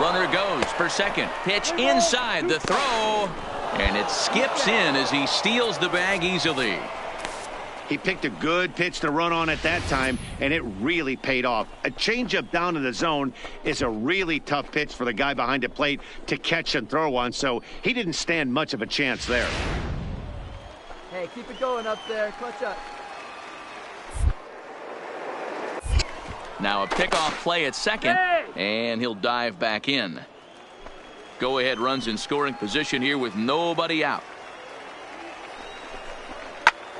Runner goes for second. Pitch inside the throw. And it skips in as he steals the bag easily. He picked a good pitch to run on at that time, and it really paid off. A changeup down in the zone is a really tough pitch for the guy behind the plate to catch and throw on, so he didn't stand much of a chance there. Hey, keep it going up there. Clutch up. Now a pickoff play at second, and he'll dive back in. Go-ahead runs in scoring position here with nobody out.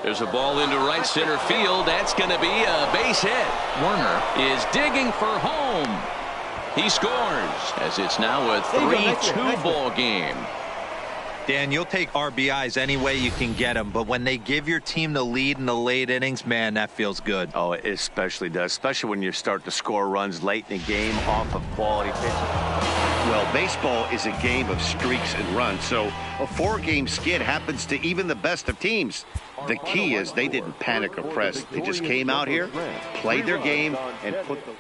There's a ball into right center field. That's going to be a base hit. Werner is digging for home. He scores as it's now a 3-2 ball game. Dan, you'll take RBIs any way you can get them, but when they give your team the lead in the late innings, man, that feels good. Oh, it especially does, especially when you start to score runs late in the game off of quality pitching. Well, baseball is a game of streaks and runs, so a 4-game skid happens to even the best of teams. The key is they didn't panic or press. They just came out here, played their game, and put the...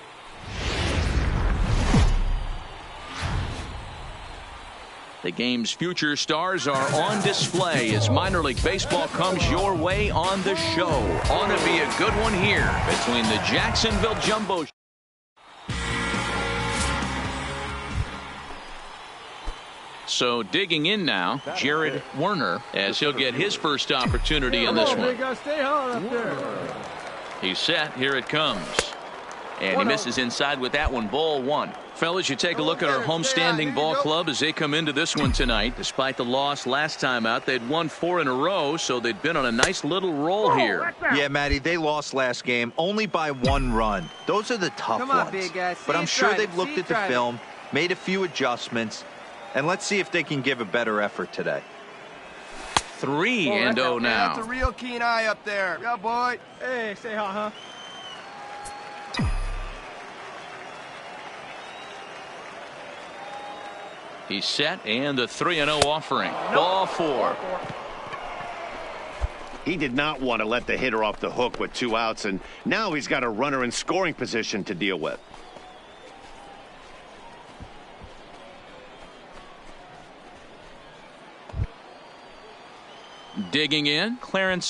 The game's future stars are on display as minor league baseball comes your way on the show. Ought to be a good one here between the Jacksonville Jumbo. So digging in now, Jared Werner, as he'll get his first opportunity in this one. He's set. Here it comes. And he misses inside with that one. Ball one. Fellas, you take a look at our homestanding ball club as they come into this one tonight. Despite the loss last time out, they'd won 4 in a row, so they'd been on a nice little roll here. Yeah, Matty, they lost last game only by 1 run. Those are the tough ones. Big guy. But I'm sure they've looked at the film, made a few adjustments, and let's see if they can give a better effort today. 3-0 now. That's a real keen eye up there. Yeah, boy. Hey, say hi, huh? He's set, and the 3-0 offering. Ball 4. He did not want to let the hitter off the hook with 2 outs, and now he's got a runner in scoring position to deal with. Digging in, Clarence.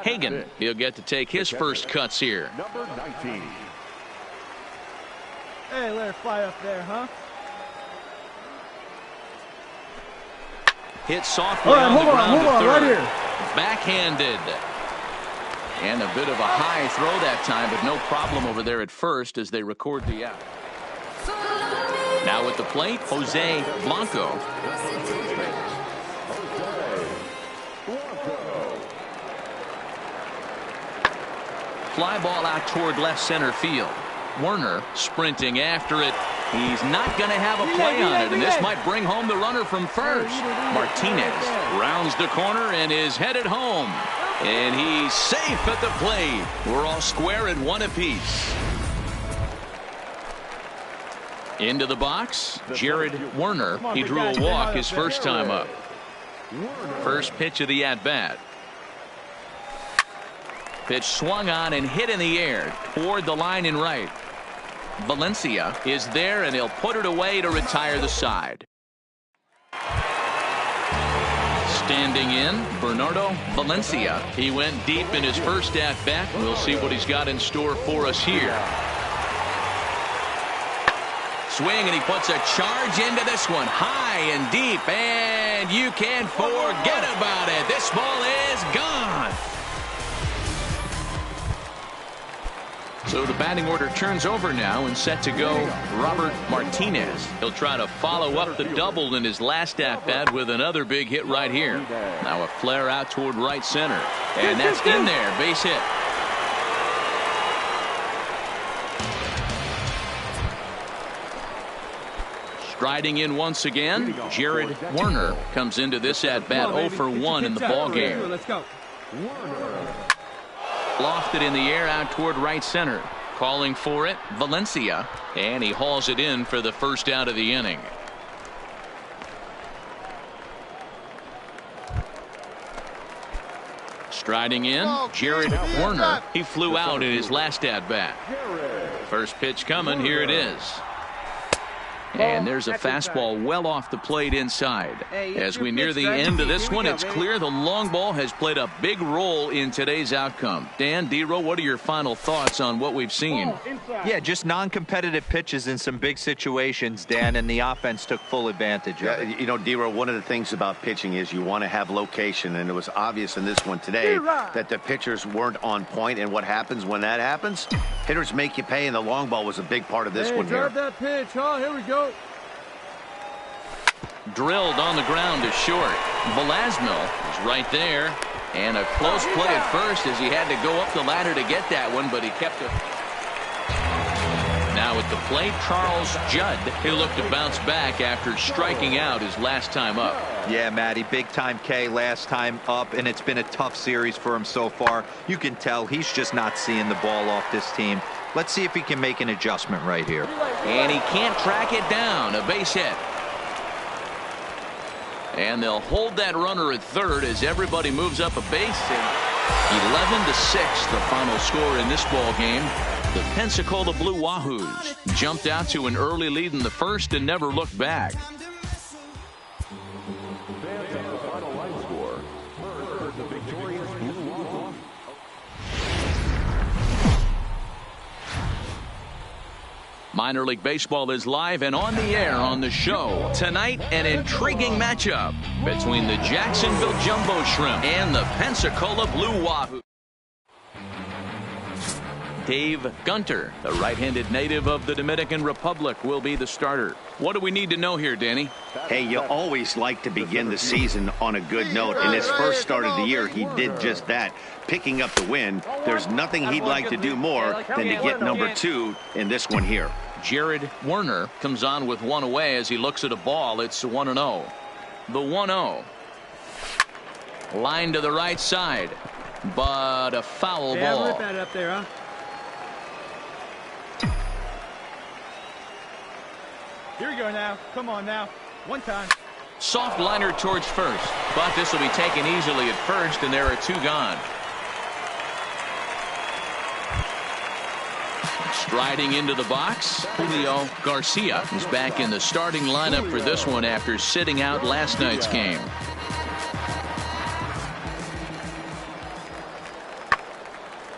Hagan, he'll get to take his first cuts here. Number 19. Hey, let her fly up there, huh? Hit softly on the ground to third. Right here. Backhanded. And a bit of a high throw that time, but no problem over there at first as they record the out. Now at the plate, Jose Blanco. Fly ball out toward left center field. Werner sprinting after it. He's not going to have a play on it, and this might bring home the runner from first. Martinez rounds the corner and is headed home. And he's safe at the plate. We're all square at one apiece. Into the box, Jared Werner. He drew a walk his first time up. First pitch of the at-bat. Pitch swung on and hit in the air toward the line in right. Valencia is there, and he'll put it away to retire the side. Standing in, Bernardo Valencia. He went deep in his first at-bat. We'll see what he's got in store for us here. Swing, and he puts a charge into this one. High and deep, and you can't forget about it. This ball is gone. So the batting order turns over now, and set to go Robert Martinez. He'll try to follow up the double in his last at-bat with another big hit right here. Now a flare out toward right center. And that's in there. Base hit. Striding in once again, Jared Werner comes into this at-bat 0 for 1 in the ball game. Let's go. Lofted in the air out toward right center. Calling for it, Valencia, and he hauls it in for the first out of the inning. Striding in, Jared Werner. He flew out in his last at-bat. First pitch coming, here it is. And there's a fastball well off the plate inside. As we near the end of this one, it's clear the long ball has played a big role in today's outcome. Dan, D-Row, what are your final thoughts on what we've seen? Yeah, just non-competitive pitches in some big situations, Dan, and the offense took full advantage of it. You know, D-Row, one of the things about pitching is you want to have location, and it was obvious in this one today that the pitchers weren't on point, and what happens when that happens? Hitters make you pay, and the long ball was a big part of this one here. Drive that pitch, huh? Here we go. Drilled on the ground to short. Velasmil is right there. And a close play at first as he had to go up the ladder to get that one, but he kept it. Now at the plate, Charles Judd. He looked to bounce back after striking out his last time up. Yeah, Matty, big time K last time up, and it's been a tough series for him so far. You can tell he's just not seeing the ball off this team. Let's see if he can make an adjustment right here. And he can't track it down. A base hit. And they'll hold that runner at third as everybody moves up a base. And 11-6 the final score in this ball game. The Pensacola Blue Wahoos jumped out to an early lead in the first and never looked back. Minor League Baseball is live and on the air on the show. Tonight, an intriguing matchup between the Jacksonville Jumbo Shrimp and the Pensacola Blue Wahoo. Dave Gunter, the right-handed native of the Dominican Republic, will be the starter. What do we need to know here, Danny? Hey, you always like to begin the season on a good note. In his first start of the year, he did just that, picking up the win. There's nothing he'd like to do more than to get number 2 in this one here. Jared Werner comes on with one away as he looks at a ball. It's 1-0. The 1-0. Line to the right side, but a foul ball. Rip that up there, huh? Here we go now. Come on now. One time. Soft liner towards first, but this will be taken easily at first, and there are 2 gone. Striding into the box, Julio Garcia is back in the starting lineup for this one after sitting out last night's game.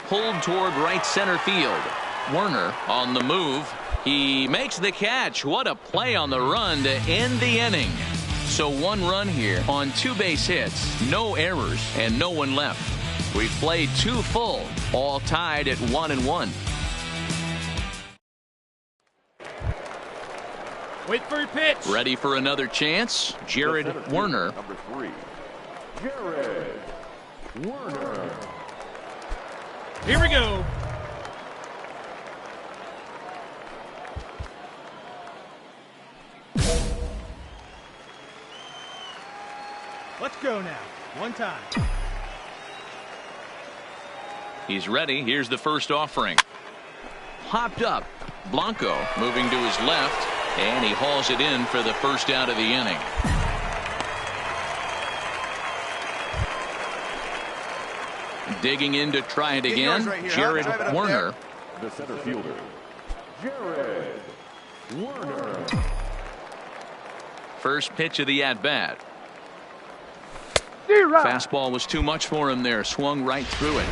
pulled toward right center field. Werner on the move. He makes the catch. What a play on the run to end the inning. So 1 run here on 2 base hits, no errors, and no one left. We've played 2 full, all tied at 1-1. Wait for your pitch. Ready for another chance. Jared Werner. Number 3, Jared Werner. Here we go. Let's go now. One time. He's ready. Here's the first offering. Hopped up. Blanco moving to his left, and he hauls it in for the first out of the inning. Digging in to try it again. Right Jared Werner. The center fielder, Jared Werner. First pitch of the at-bat. Fastball was too much for him there. Swung right through it.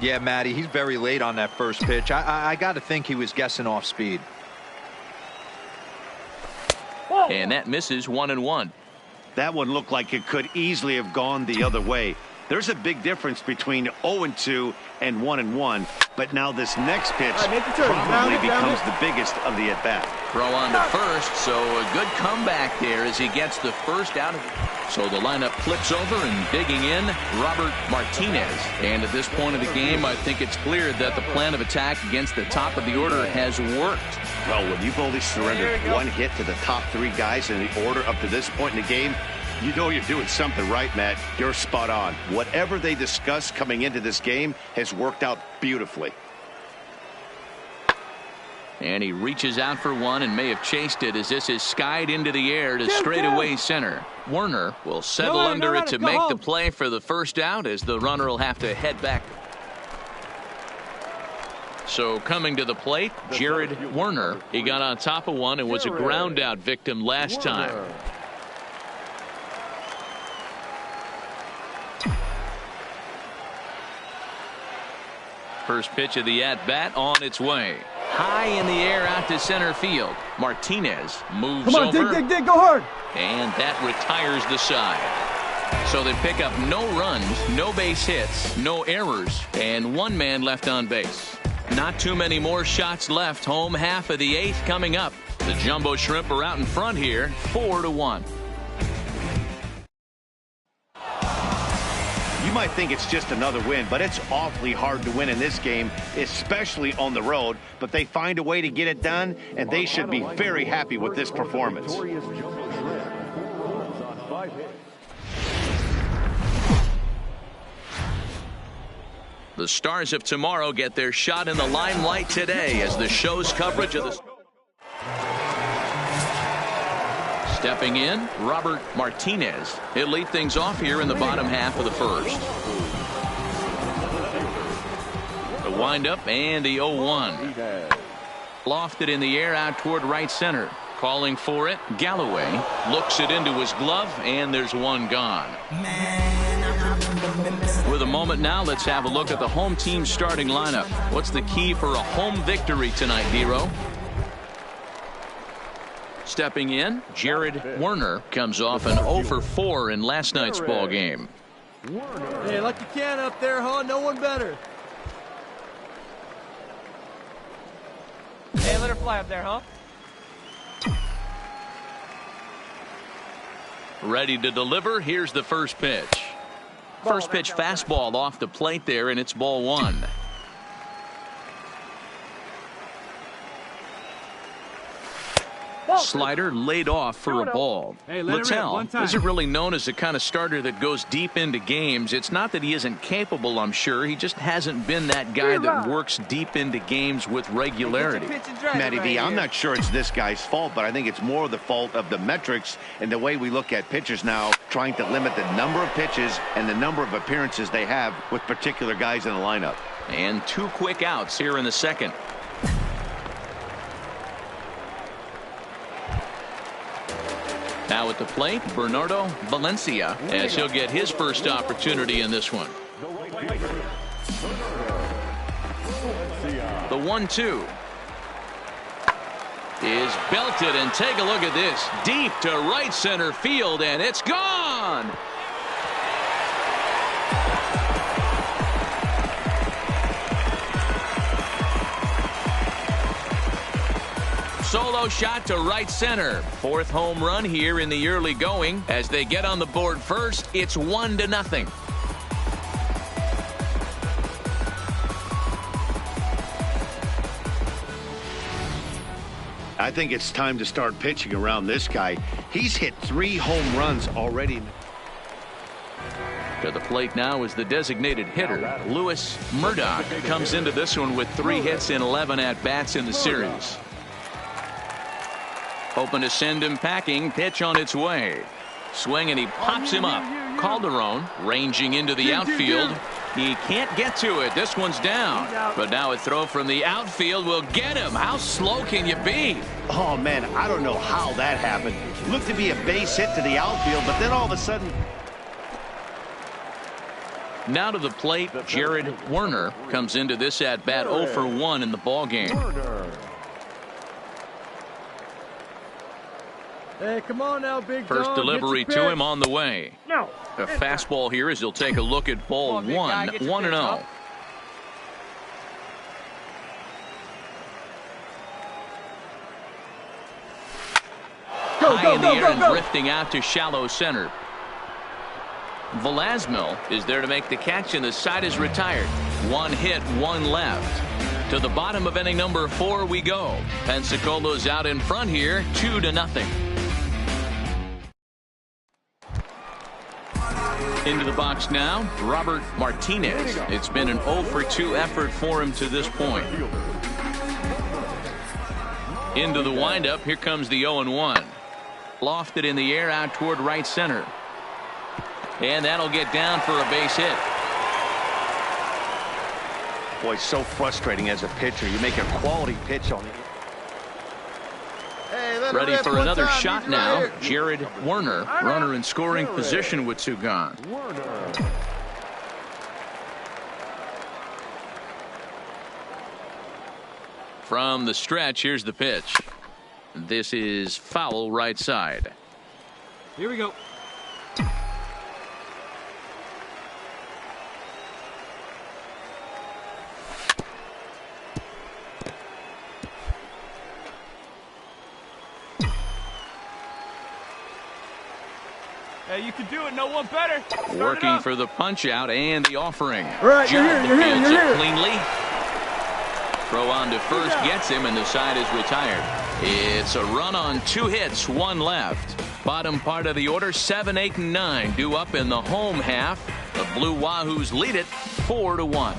Yeah, Matty, he's very late on that first pitch. I got to think he was guessing off speed. And that misses 1-1. That one looked like it could easily have gone the other way. There's a big difference between 0-2 and 1-1, but now this next pitch probably becomes the biggest of the at-bat. Throw on to first, so a good comeback there as he gets the first out of it. So the lineup flips over, and digging in, Robert Martinez. And at this point of the game, I think it's clear that the plan of attack against the top of the order has worked. Well, when you've only surrendered 1 hit to the top 3 guys in the order up to this point in the game, you know you're doing something right, Matt. You're spot on. Whatever they discussed coming into this game has worked out beautifully. And he reaches out for one and may have chased it as this is skied into the air to straightaway center. Werner will settle under it to make the play for the first out as the runner will have to head back. So coming to the plate, Jared Werner. He got on top of one and was a ground out victim last time. First pitch of the at-bat on its way. High in the air out to center field. Martinez moves over. Dig, go hard. And that retires the side. So they pick up no runs, no base hits, no errors, and 1 man left on base. Not too many more shots left. Home half of the 8th coming up. The Jumbo Shrimp are out in front here, 4-1. You might think it's just another win, but it's awfully hard to win in this game, especially on the road. But they find a way to get it done, and they should be very happy with this performance. The Stars of tomorrow get their shot in the limelight today as the show's coverage of the... Stepping in, Robert Martinez. He'll lead things off here in the bottom half of the first. The windup and the 0-1. Lofted in the air out toward right center. Calling for it, Galloway looks it into his glove, and there's one gone. With a moment now, let's have a look at the home team starting lineup. What's the key for a home victory tonight, Dero? Stepping in, Jared Werner comes off an 0-for-4 in last night's ball game. Hey, lucky can up there, huh? No one better. Hey, let her fly up there, huh? Ready to deliver. Here's the first pitch. First pitch fastball off the plate there, and it's ball 1. Slider laid off for a ball. Hey, Littell isn't really known as the kind of starter that goes deep into games. It's not that he isn't capable, I'm sure. He just hasn't been that guy that works deep into games with regularity. Matty V, I'm not sure it's this guy's fault, but I think it's more the fault of the metrics and the way we look at pitchers now, trying to limit the number of pitches and the number of appearances they have with particular guys in the lineup. And 2 quick outs here in the second. Now at the plate, Bernardo Valencia, as he'll get his first opportunity in this one. The 1-2 is belted, and take a look at this. Deep to right center field, and it's gone. Solo shot to right center. Fourth home run here in the early going. As they get on the board first, it's 1-0. I think it's time to start pitching around this guy. He's hit 3 home runs already. To the plate now is the designated hitter, Lewis Murdoch. Comes into this one with 3 hits in 11 at-bats in the series. Hoping to send him packing. Pitch on its way. Swing, and he pops him up. Calderon ranging into the outfield. He can't get to it. This one's down. But now a throw from the outfield will get him. How slow can you be? Oh, man, I don't know how that happened. Looked to be a base hit to the outfield, but then all of a sudden... Now to the plate, Jared Werner comes into this at-bat 0 for 1 in the ballgame. Hey, come on now, big First dog. delivery to him on the way. No. A fastball here as he'll take a look at ball on, 1-0. High in the air and drifting out to shallow center. Velasquez is there to make the catch, and the side is retired. 1 hit, 1 left. To the bottom of inning number 4 we go. Pensacolo's out in front here, 2-0. Into the box now, Robert Martinez. It's been an 0 for 2 effort for him to this point. Into the windup, here comes the 0-1. Lofted in the air out toward right center. And that'll get down for a base hit. Boy, so frustrating as a pitcher. You make a quality pitch on it. Ready for another shot now. Jared Werner, runner in scoring position with 2 gone. From the stretch, here's the pitch. This is foul right side. Here we go. Hey, you can do it. No one better. Working for the punch out and the offering. All right, you're here. Cleanly. Throw on to first gets him, and the side is retired. It's a run on 2 hits, 1 left. Bottom part of the order, 7, 8, and 9 due up in the home half. The Blue Wahoos lead it 4-1.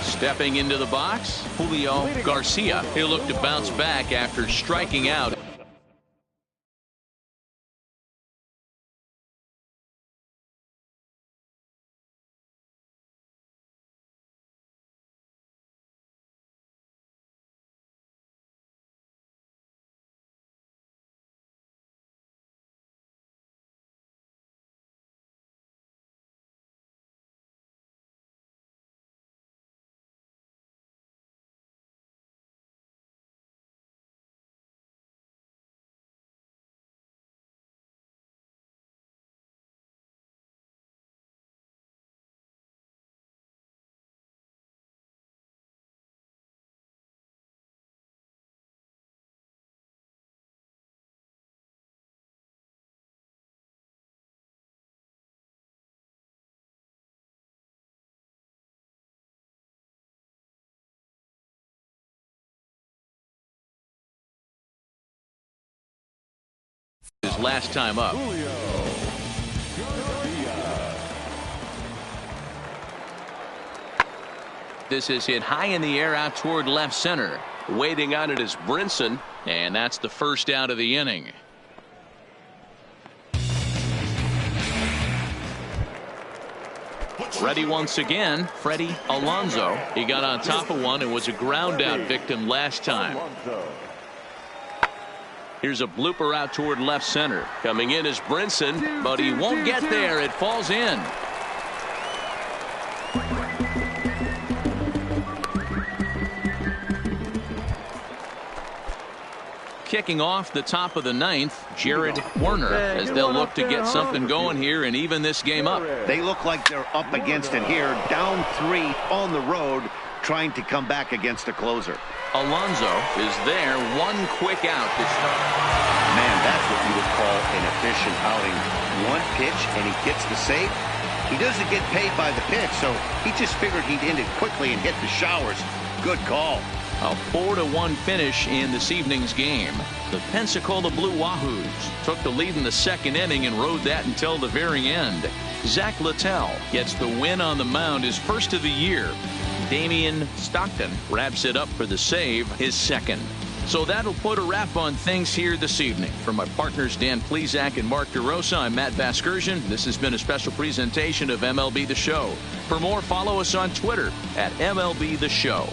Stepping into the box, Julio Garcia. He'll look to bounce back after striking out. His last time up. This is hit high in the air out toward left center. Waiting on it is Brinson, and that's the first out of the inning. Ready once again, Freddie Alonso. He got on top of one and was a ground out victim last time. Here's a blooper out toward left center. Coming in is Brinson, but he won't get there. It falls in. Kicking off the top of the ninth, Jared Werner, as they'll look to get something going here and even this game up. They look like they're up against it here, down 3 on the road, trying to come back against a closer. Alonso is there, one quick out to start. Man, that's what you would call an efficient outing. One pitch and he gets the save. He doesn't get paid by the pitch, so he just figured he'd end it quickly and hit the showers. Good call. A 4-1 finish in this evening's game. The Pensacola Blue Wahoos took the lead in the second inning and rode that until the very end. Zach Littell gets the win on the mound, his first of the year. Damian Stockton wraps it up for the save, his second. So that'll put a wrap on things here this evening. For my partners Dan Plesac and Mark DeRosa, I'm Matt Vasgersian. This has been a special presentation of MLB The Show. For more, follow us on Twitter at MLB The Show.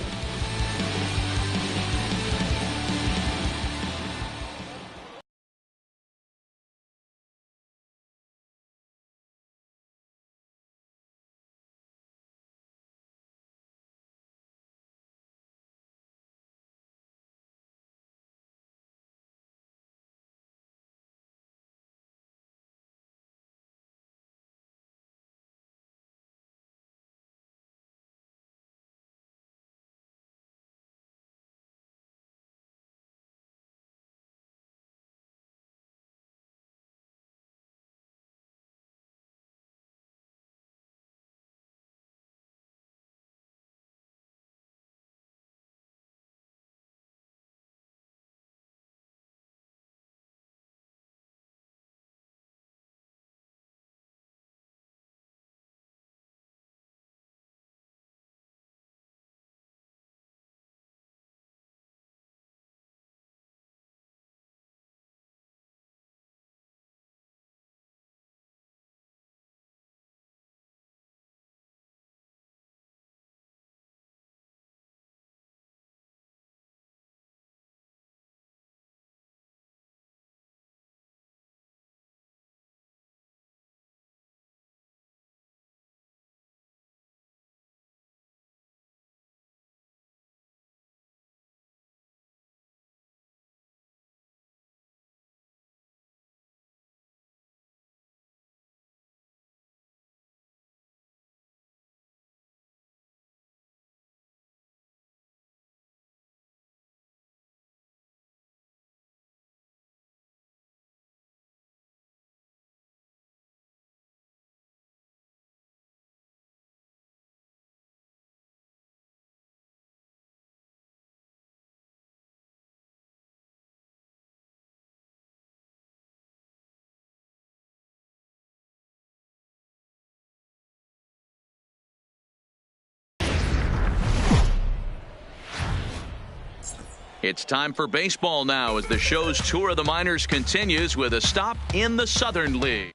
It's time for baseball now as the show's tour of the minors continues with a stop in the Southern League.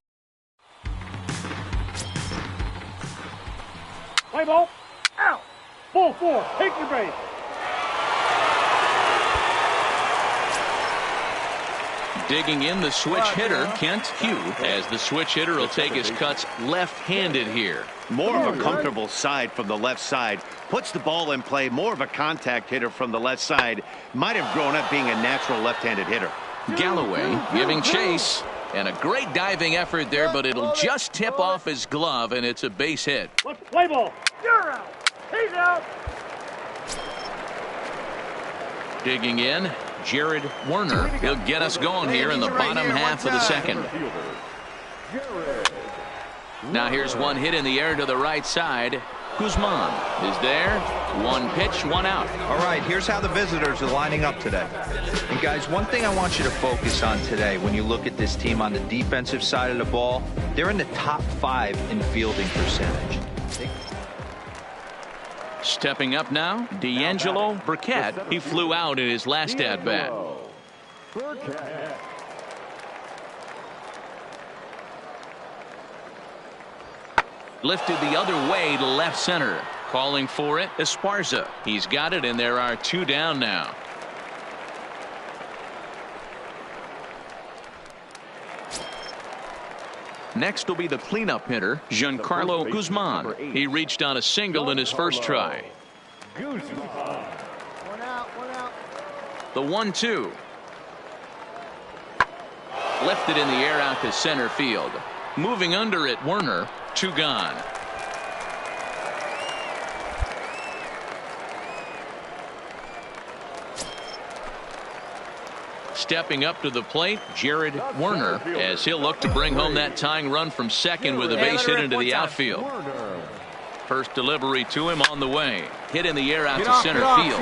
Play ball. Out. Ball 4. Take your base. Digging in the switch hitter, Kent Hugh, as the switch hitter will take his cuts left-handed here. More of a comfortable side from the left side. Puts the ball in play. More of a contact hitter from the left side. Might have grown up being a natural left-handed hitter. Galloway giving chase. And a great diving effort there, but it'll just tip off his glove, and it's a base hit. Play ball. You're out. He's out. Digging in, Jared Werner. He'll get us going here in the bottom half of the second. Now here's one hit in the air to the right side. Guzman is there. One pitch, one out. All right, here's how the visitors are lining up today. And guys, one thing I want you to focus on today when you look at this team on the defensive side of the ball, they're in the top 5 in fielding percentage. Stepping up now, D'Angelo Burkett. He flew out in his last at-bat. Lifted the other way to left center. Calling for it, Esparza. He's got it, and there are 2 down now. Next will be the cleanup hitter, Giancarlo Guzman. He reached on a single in his first try. Guzman. One out. The 1-2. Lifted in the air out to center field. Moving under it, Werner. 2 gone. Stepping up to the plate, Jared Werner, as he'll look to bring home that tying run from second with a base hit into the outfield. First delivery to him on the way. Hit in the air out to center field.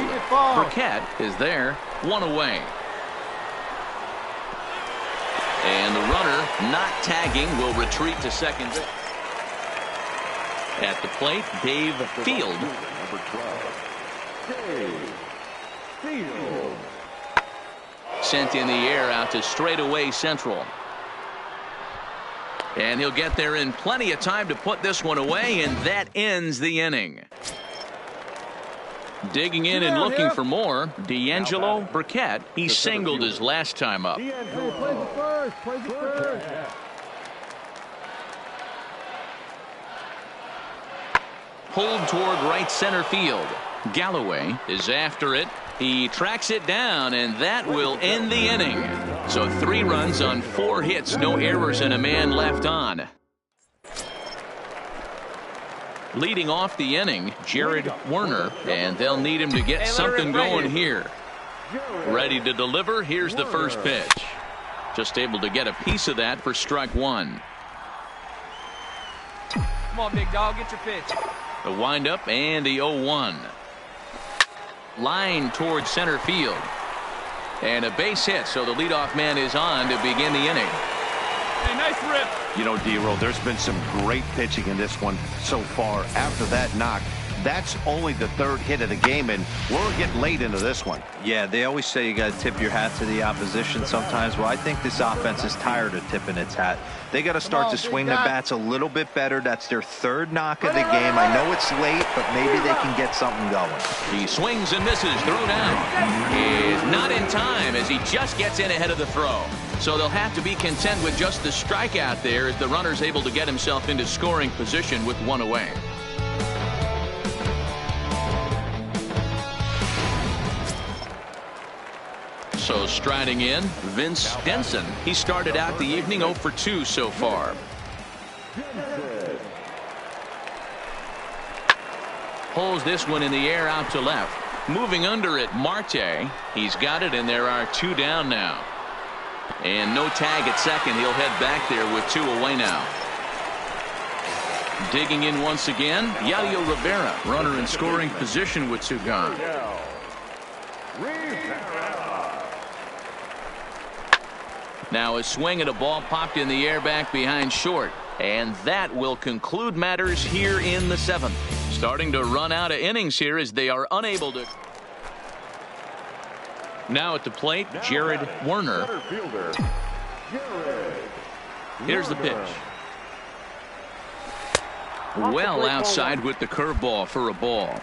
Burkett is there, 1 away. And the runner, not tagging, will retreat to second base. At the plate, Dave Field. Sent in the air out to straightaway central. And he'll get there in plenty of time to put this one away, and that ends the inning. Digging in and looking for more, D'Angelo Burkett. He singled his last time up. Pulled toward right center field. Galloway is after it. He tracks it down, and that will end the inning. So 3 runs on 4 hits, no errors, and a man left on. Leading off the inning, Jared Werner, and they'll need him to get something going here. Ready to deliver. Here's the first pitch. Just able to get a piece of that for strike 1. Come on, big dog, get your pitch. The windup and the 0-1. Line towards center field. And a base hit, so the leadoff man is on to begin the inning. Hey, nice rip. You know, D-Roll, there's been some great pitching in this one so far. After that knock, that's only the 3rd hit of the game, and we're getting late into this one. Yeah, they always say you got to tip your hat to the opposition sometimes. Well, I think this offense is tired of tipping its hat. They got to start to swing the bats a little bit better. That's their 3rd knock of the game. I know it's late, but maybe they can get something going. He swings and misses. Throw down. Is not in time as he just gets in ahead of the throw. So they'll have to be content with just the strikeout there as the runner's able to get himself into scoring position with 1 away. So striding in, Vince Stenson. He started out the evening 0 for 2 so far. Pulls this one in the air out to left. Moving under it, Marte. He's got it, and there are 2 down now. And no tag at second. He'll head back there with 2 away now. Digging in once again, Yadiel Rivera. Runner in scoring position with 2 gone. Now a swing and a ball popped in the air back behind short. And that will conclude matters here in the 7th. Starting to run out of innings here as they are unable to. Now at the plate, Jared Werner. Here's the pitch. Well outside with the curveball for a ball.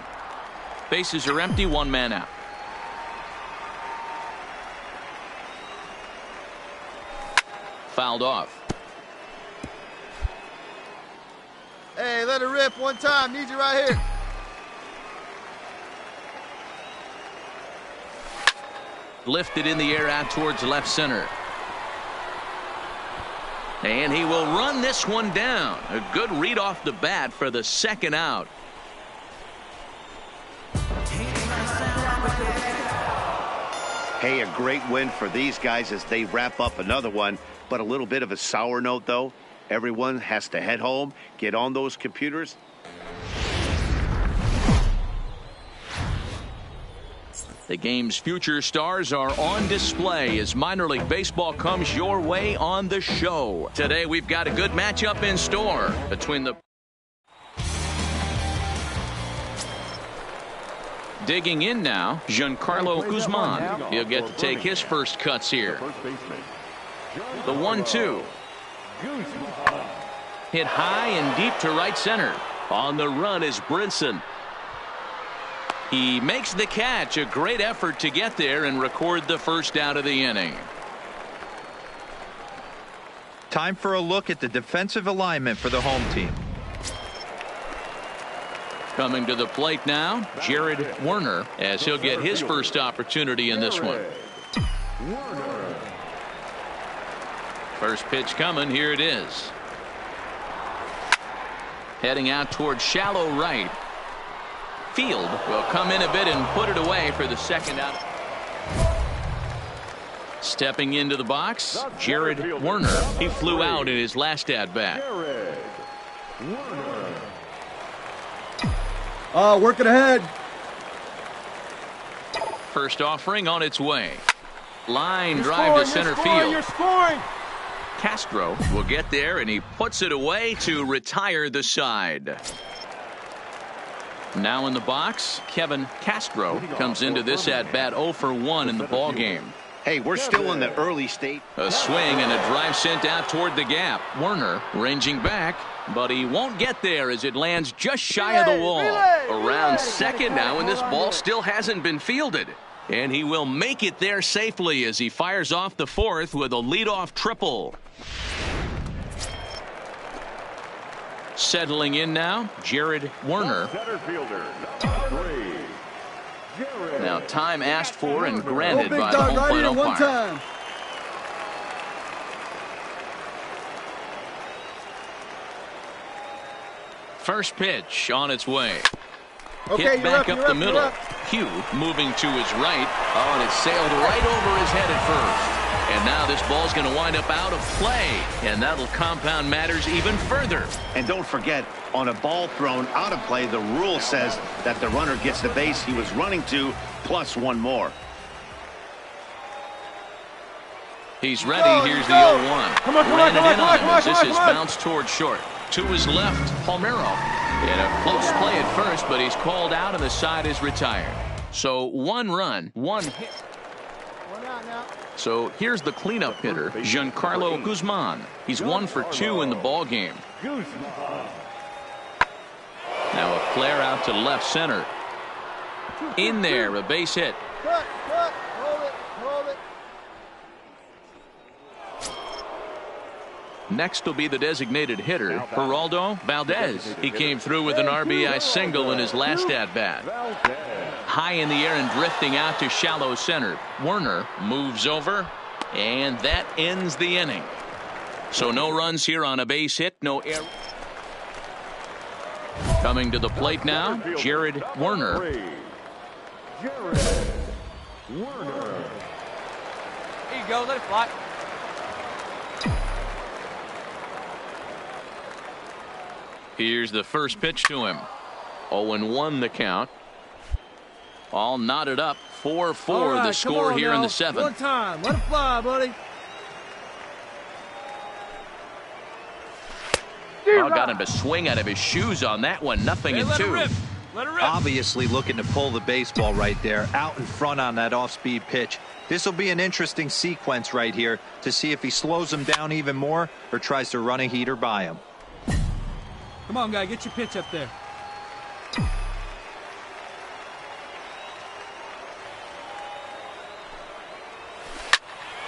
Bases are empty, 1 man out. Fouled off. Hey, let it rip one time. Need you right here. Lifted in the air out towards left center. And he will run this one down. A good read off the bat for the 2nd out. Hey, a great win for these guys as they wrap up another one. But a little bit of a sour note, though. Everyone has to head home, get on those computers. The game's future stars are on display as minor league baseball comes your way on the show. Today we've got a good matchup in store between the digging in now, Giancarlo Guzman. He'll get to take his first cuts here. The 1-2. Hit high and deep to right center. On the run is Brinson. He makes the catch. A great effort to get there and record the first out of the inning. Time for a look at the defensive alignment for the home team. Coming to the plate now, Jared Werner, as he'll get his first opportunity in this one. First pitch coming. Here it is. Heading out towards shallow right. Field will come in a bit and put it away for the second out. Stepping into the box, Jared Werner. He flew out in his last at-bat. Working ahead. First offering on its way. Line drive to center field. You're scoring. Castro will get there, and he puts it away to retire the side. Now in the box, Kevin Castro comes into this at-bat 0 for 1 in the ball game. Hey, we're still in the early state. A swing and a drive sent out toward the gap. Werner ranging back, but he won't get there as it lands just shy of the wall. Around second now, and this ball still hasn't been fielded. And he will make it there safely as he fires off the fourth with a leadoff triple. Settling in now, Jared Werner. Now time asked for and granted by the home plate umpire. First pitch on its way. Hit back up the middle. Hugh moving to his right. Oh, and it sailed right over his head at first. And now this ball's going to wind up out of play. And that'll compound matters even further. And don't forget, on a ball thrown out of play, the rule says that the runner gets the base he was running to, plus one more. He's ready. Here's the 0-1. Landed in on him as this is bounced toward short. To his left, Palmeiro. In a close play at first, but he's called out and the side is retired. So 1 run, 1 hit. So here's the cleanup hitter, Giancarlo Guzman. He's 1 for 2 in the ball game. Now a flare out to left center. In there, a base hit. Next will be the designated hitter, Geraldo Valdez. He came through with an RBI single in his last at-bat. High in the air and drifting out to shallow center. Werner moves over, and that ends the inning. So no runs here on a base hit, no error. Coming to the plate now, Jared Werner. Here you go, let it fly. Here's the first pitch to him. 0-1 the count. All knotted up. 4-4 the score here in the 7th. One time. Let it fly, buddy. Oh, got him to swing out of his shoes on that one. Nothing in 2. Let it rip. Obviously looking to pull the baseball right there. Out in front on that off-speed pitch. This will be an interesting sequence right here to see if he slows him down even more or tries to run a heater by him. Come on, guy, get your pitch up there.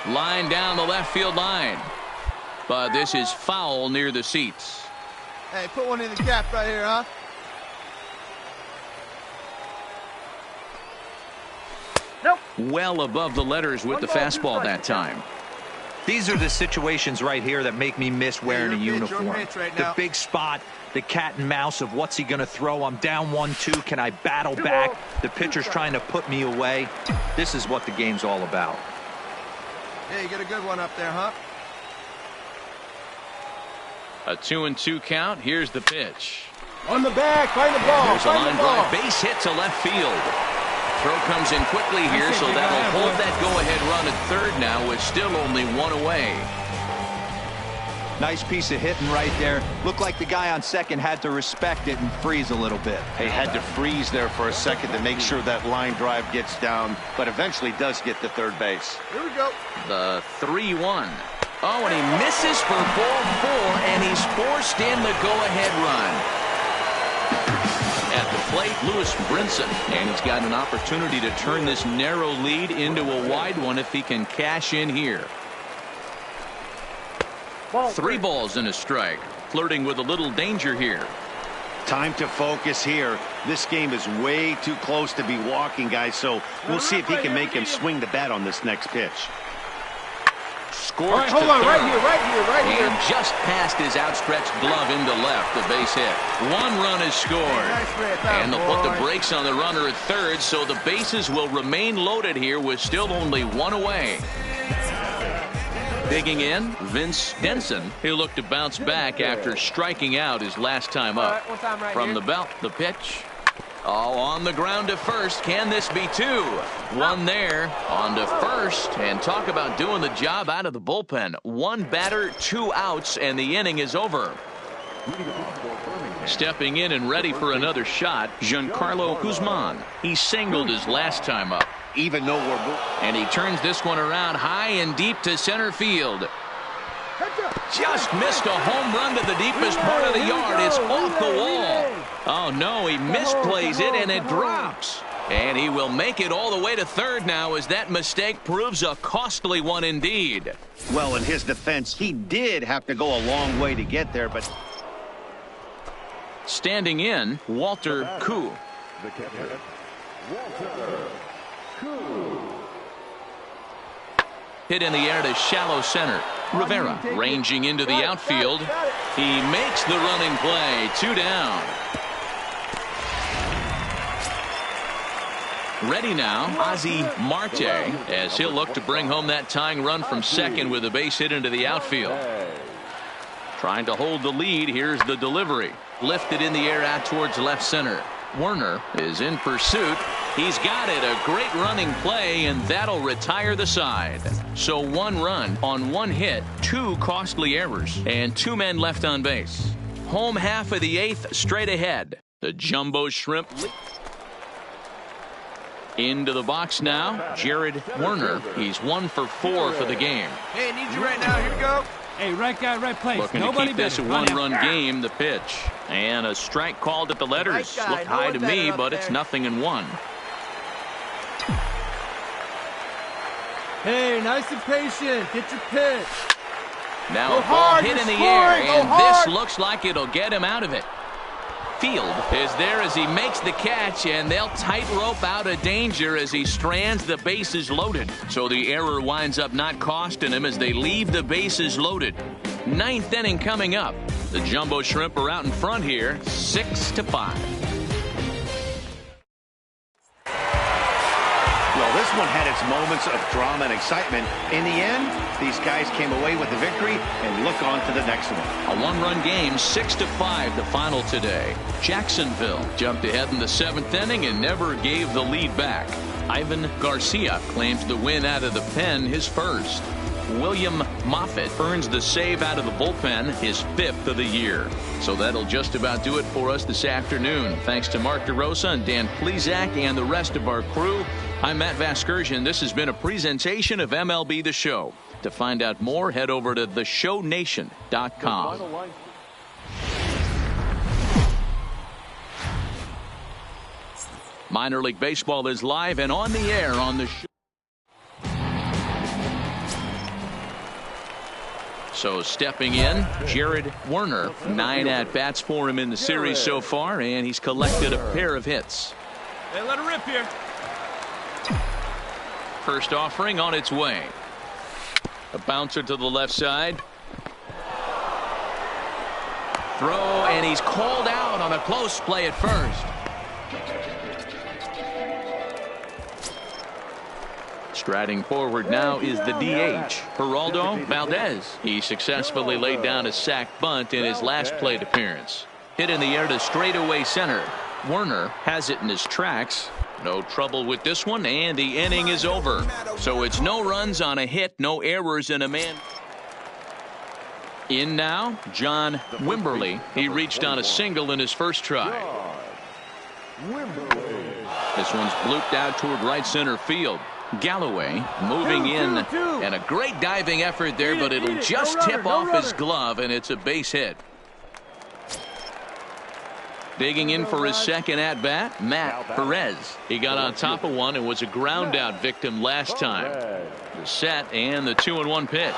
Line down the left field line. But this is foul near the seats. Hey, put one in the gap right here, huh? Nope. Well above the letters with the fastball that time. These are the situations right here that make me miss wearing a uniform. The big spot, the cat and mouse of what's he going to throw. I'm down 1-2. Can I battle back? The pitcher's trying to put me away. This is what the game's all about. Yeah, you get a good one up there, huh? A 2-2 count. Here's the pitch. On the back, find the ball. There's a line drive, base hit to left field. Throw comes in quickly here, so that'll hold that go-ahead run at third now with still only 1 away. Nice piece of hitting right there. Looked like the guy on second had to respect it and freeze a little bit. He had to freeze there for a second to make sure that line drive gets down, but eventually does get to third base. Here we go. The 3-1. Oh, and he misses for ball 4, and he's forced in the go-ahead run. At the plate, Lewis Brinson, and he's got an opportunity to turn this narrow lead into a wide one if he can cash in here. 3 balls and a strike. Flirting with a little danger here. Time to focus here. This game is way too close to be walking, guys, so we'll see if he can make him swing the bat on this next pitch. Scorched. All right, hold on, right here. And just past his outstretched glove into left, the base hit. 1 run is scored. And they'll put the brakes on the runner at third, so the bases will remain loaded here with still only 1 away. Digging in, Vince Denson. He'll look to bounce back after striking out his last time up. From the belt, the pitch. Oh, on the ground to first. Can this be 2? 1 there. On to first. And talk about doing the job out of the bullpen. 1 batter, 2 outs, and the inning is over. Stepping in and ready for another shot, Giancarlo Guzman. He singled his last time up. Even though and he turns this one around high and deep to center field. Just missed a home run to the deepest part of the yard. It's off the wall. Oh no, he misplays it and it drops. And he will make it all the way to third now as that mistake proves a costly one indeed. Well, in his defense, he did have to go a long way to get there, but standing in, Walter Koo. Hit in the air to shallow center. Rivera ranging into the outfield. He makes the running play. 2 down. Ready now, Ozzie Marte, as he'll look to bring home that tying run from second with a base hit into the outfield. Trying to hold the lead. Here's the delivery. Lifted in the air out towards left center. Werner is in pursuit. He's got it. A great running play, and that'll retire the side. So 1 run on 1 hit, 2 costly errors, and 2 men left on base. Home half of the 8th straight ahead. The Jumbo Shrimp into the box now. Jared Werner. He's 1 for 4 for the game. Hey, need you right now. Here we go. Hey, right guy, right place. Looking to keep this a 1-run game. The pitch. And a strike called at the letters. Looked high to me, but it's 0-1. Hey, nice and patient. Get your pitch. Now a ball hit in the air, and this looks like it'll get him out of it. Field is there as he makes the catch, and they'll tightrope out of danger as he strands the bases loaded. So the error winds up not costing him as they leave the bases loaded. 9th inning coming up. The Jumbo Shrimp are out in front here, 6-5. well, this one had its moments of drama and excitement. In the end, these guys came away with the victory and look on to the next one. A 1-run game, 6-5 the final today. Jacksonville jumped ahead in the 7th inning and never gave the lead back. Ivan Garcia claims the win out of the pen, his first. William Moffitt earns the save out of the bullpen, his 5th of the year. So that'll just about do it for us this afternoon. Thanks to Mark DeRosa and Dan Plezak and the rest of our crew. I'm Matt Vasgersian. This has been a presentation of MLB The Show. To find out more, head over to theshownation.com. Minor League Baseball is live and on the air on the show. So stepping in, Jared Werner. 9 at-bats for him in the series so far, and he's collected a pair of hits. Hey, let her rip here. First offering on its way. A bouncer to the left side. Throw, and he's called out on a close play at first. Striding forward now is the DH, Geraldo Valdez. He successfully laid down a sac bunt in his last plate appearance. Hit in the air to straightaway center. Werner has it in his tracks. No trouble with this one, and the inning is over. So it's no runs on a hit, no errors, and a man. In now, John Wimberly. He reached on a single in his first try. This one's blooped out toward right center field. Galloway moving in, and a great diving effort there, but it'll just tip off his glove, and it's a base hit. Digging in for his second at-bat, Matt Perez. He got on top of one and was a ground-out victim last time. The set and the 2-1 pitch.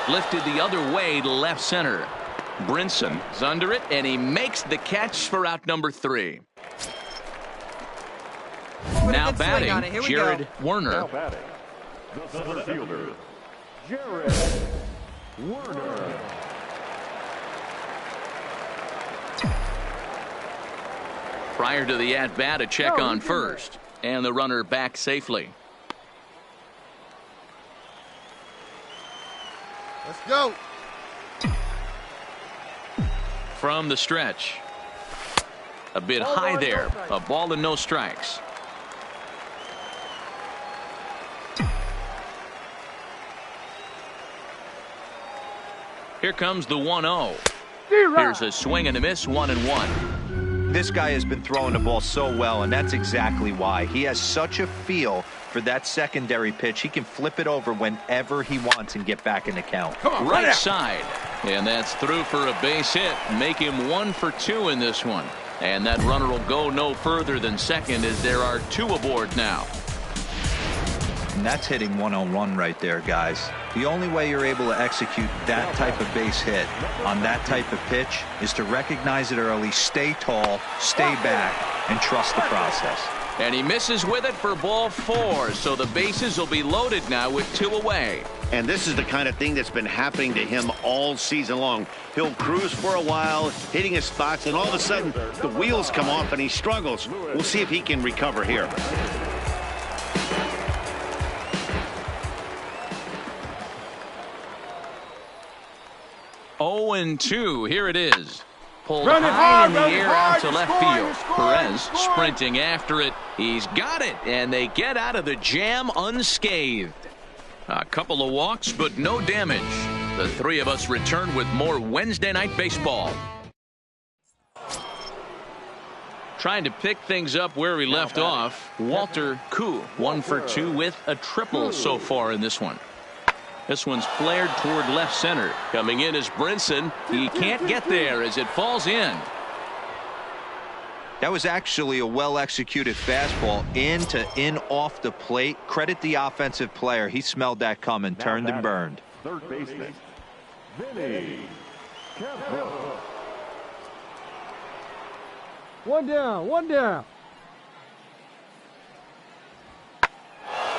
lifted the other way to left center. Brinson is under it, and he makes the catch for out number 3. Now batting, Jared Werner. Now batting, the center fielder, Jared Werner. Prior to the at-bat, a check on first, and the runner back safely. Let's go. From the stretch. A bit high there. A ball and no strikes. Here comes the 1-0. Here's a swing and a miss, 1-1. This guy has been throwing the ball so well, and that's exactly why. He has such a feel for that secondary pitch. He can flip it over whenever he wants and get back in the count. Come on, right side. And that's through for a base hit. Make him 1 for 2 in this one. And that runner will go no further than second as there are 2 aboard now. And that's hitting one-on-one right there, guys. The only way you're able to execute that type of base hit on that type of pitch is to recognize it early, stay tall, stay back, and trust the process. And he misses with it for ball 4, so the bases will be loaded now with 2 away. And this is the kind of thing that's been happening to him all season long. He'll cruise for a while, hitting his spots, and all of a sudden the wheels come off and he struggles. We'll see if he can recover here. Oh, and 2. Here it is. Pulled high in the air out to left field. Perez sprinting after it. He's got it, and they get out of the jam unscathed. A couple of walks, but no damage. The 3 of us return with more Wednesday Night Baseball. Trying to pick things up where we left off, Walter Koo, 1 for 2 with a triple so far in this one. This one's flared toward left center. Coming in is Brinson. He can't get there as it falls in. That was actually a well-executed fastball in off the plate. Credit the offensive player. He smelled that coming, turned and burned. Third baseman, Vinny Campbell. 1 down, 1 down.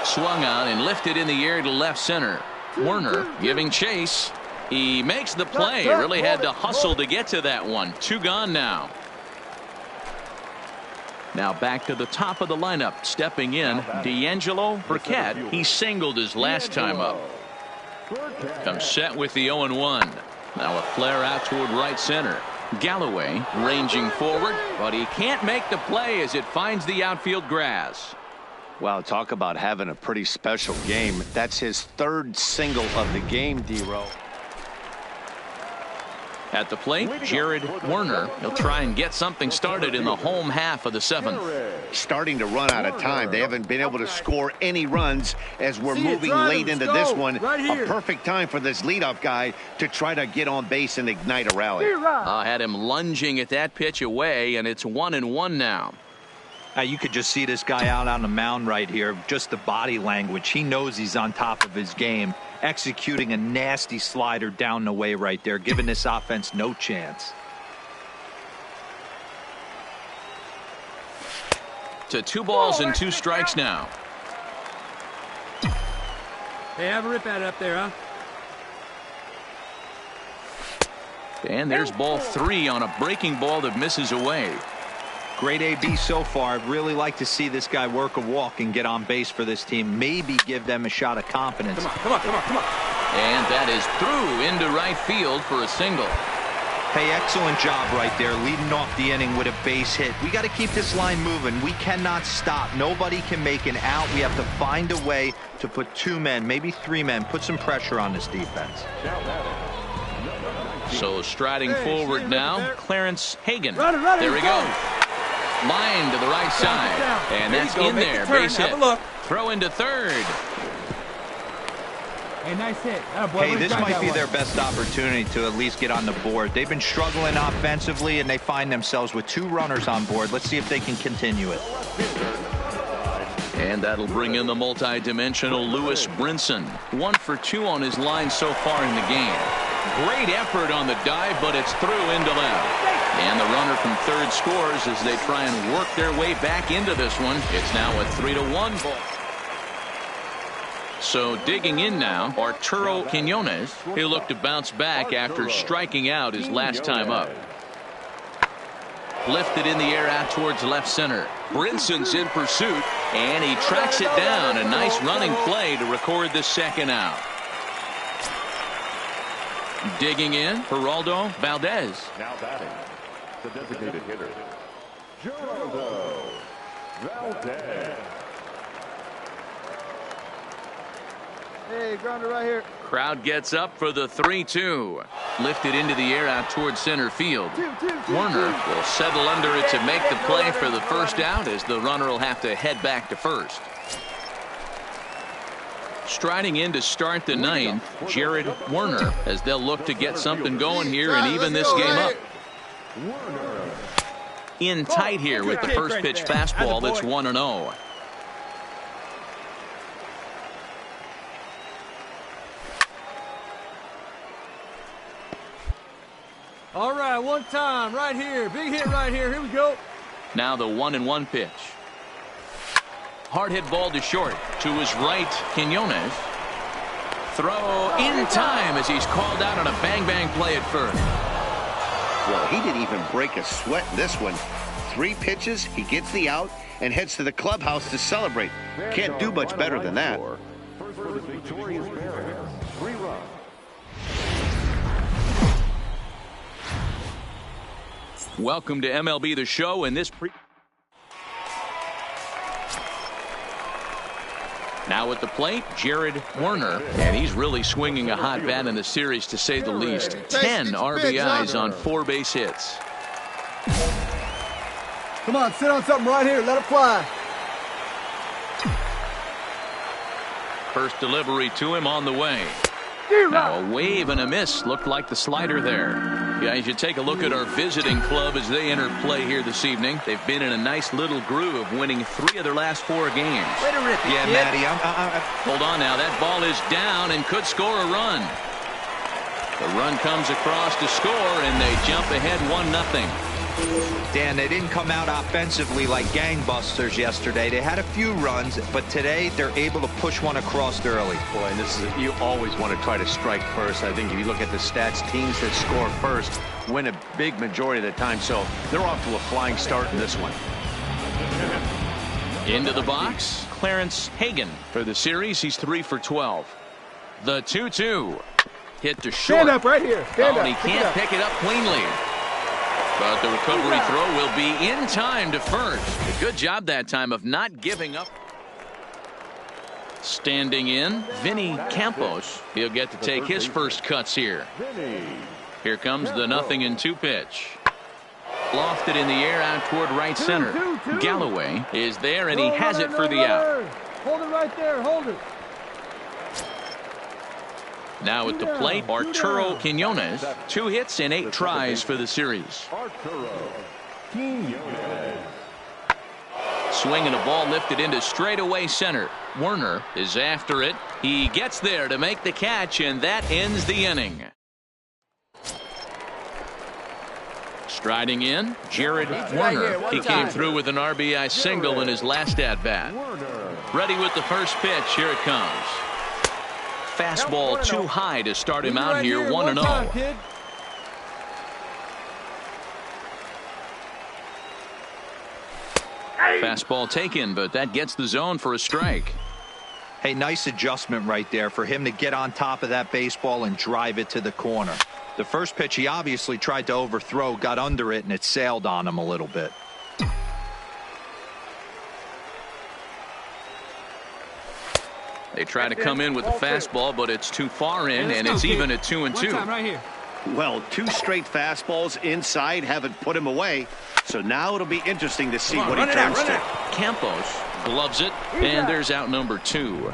Swung on and lifted in the air to left center. Werner giving chase. He makes the play. Really had to hustle to get to that one. 2 gone now. Now back to the top of the lineup. Stepping in, D'Angelo Burkett. He singled his last time up. Comes set with the 0-1. Now a flare out toward right center. Galloway ranging forward, but he can't make the play as it finds the outfield grass. Wow, talk about having a pretty special game. That's his 3rd single of the game, D-Row. At the plate, Jared Werner. He'll try and get something started in the home half of the 7th. Starting to run out of time. They haven't been able to score any runs as we're moving late into this one. A perfect time for this leadoff guy to try to get on base and ignite a rally. Had him lunging at that pitch away, and it's 1-1 now. You could just see this guy out on the mound right here. Just the body language. He knows he's on top of his game. Executing a nasty slider down the way right there, giving this offense no chance. To 2 balls and 2 strikes now. Hey, have a rip at it up there, huh? And there's ball 3 on a breaking ball that misses away. Great AB so far. I'd really like to see this guy work a walk and get on base for this team. Maybe give them a shot of confidence. Come on. And that is through into right field for a single. Hey, excellent job right there, leading off the inning with a base hit. We got to keep this line moving. We cannot stop. Nobody can make an out. We have to find a way to put 2 men, maybe 3 men, put some pressure on this defense. So striding forward now, Clarence Hagan. There he goes. Line to the right side. And that's in there. Base hit. Throw into third. Hey, nice hit. Hey, this might be their best opportunity to at least get on the board. They've been struggling offensively, and they find themselves with 2 runners on board. Let's see if they can continue it. And that'll bring in the multi-dimensional Lewis Brinson. 1 for 2 on his line so far in the game. Great effort on the dive, but it's through into left. And the runner from third scores as they try and work their way back into this one. It's now a 3-1 ball. So digging in now, Arturo Quiñones. He'll look to bounce back after striking out his last time up. Lifted in the air out towards left center. Brinson's in pursuit, and he tracks it down. A nice running play to record the second out. Digging in, Geraldo Valdez. Now batting, the designated hitter, Geraldo Valdez. Hey, grounder right here. Crowd gets up for the 3-2. Lifted into the air out towards center field. Werner will settle under it to make the play for the first out, as the runner will have to head back to first. Striding in to start the ninth, Jared Werner, as they'll look to get something going here and even this game up. In tight here with the first pitch fastball that's 1-0. All right, one time right here. Big hit right here. Here we go. Now the 1-1 pitch. Hard hit ball to short. To his right, Quiñones. Throw in time as he's called out on a bang-bang play at first. Well, he didn't even break a sweat in this one. 3 pitches, he gets the out, and heads to the clubhouse to celebrate. Can't do much better than that. First for the victorious Mariners, 3 runs. Welcome to MLB The Show, and this now at the plate, Jared Werner, and he's really swinging a hot bat in the series, to say the least. 10 RBIs on 4 base hits. Come on, sit on something right here. Let it fly. First delivery to him on the way. Now a wave and a miss. Looked like the slider there. Guys, you take a look at our visiting club as they enter play here this evening. They've been in a nice little groove, winning 3 of their last 4 games. Way to rip it, Yeah, kid. Matty, Hold on now. That ball is down and could score a run. The run comes across to score, and they jump ahead 1-0. Dan, they didn't come out offensively like gangbusters yesterday. They had a few runs, but today they're able to push one across early. Boy, and this is you always want to try to strike first. I think if you look at the stats, teams that score first win a big majority of the time. So they're off to a flying start in this one. Into the box, Clarence Hagan for the series. He's 3 for 12. The 2-2 hit to short. Stand up right here. Stand up. And he can't pick it up cleanly. But the recovery throw will be in time to first. A good job that time of not giving up. Standing in, Vinny Campos. He'll get to take his first cuts here. Here comes the 0-2 pitch. Lofted in the air out toward right center. Galloway is there, and he has it for the out. Hold it right there. Hold it. Now at the plate, Arturo Quiñones. 2 hits and 8 tries for the series. Arturo Quiñones. Swinging a ball lifted into straightaway center. Werner is after it. He gets there to make the catch, and that ends the inning. Striding in, Jared Werner. He came through with an RBI single in his last at-bat. Ready with the first pitch. Here it comes. Fastball too high to start him out here, 1-0. Fastball taken, but that gets the zone for a strike. Hey, nice adjustment right there for him to get on top of that baseball and drive it to the corner. The first pitch he obviously tried to overthrow, got under it, and it sailed on him a little bit. They try to come in with the fastball, but it's too far in, and it's even at 2-2. Right here. Well, 2 straight fastballs inside haven't put him away. So now it'll be interesting to see what he turns to. Campos gloves it, and there's out number 2.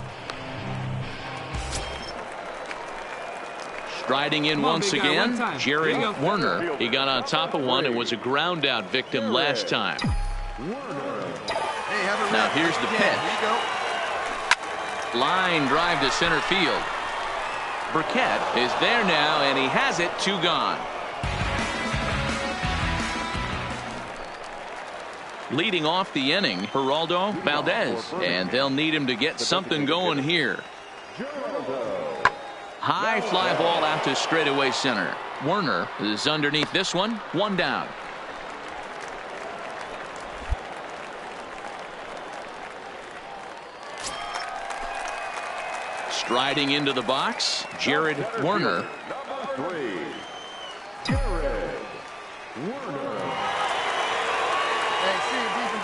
Striding in once again, Jared Werner. He got on top of one and was a ground out victim last time. Hey, have a Now rep. here's the Yeah, pitch. here you go. Line drive to center field. Burkett is there now, and he has it. 2 gone. Leading off the inning, Geraldo Valdez, and they'll need him to get something going here. High fly ball out to straightaway center. Werner is underneath this one. 1 down. Striding into the box, Jared Werner.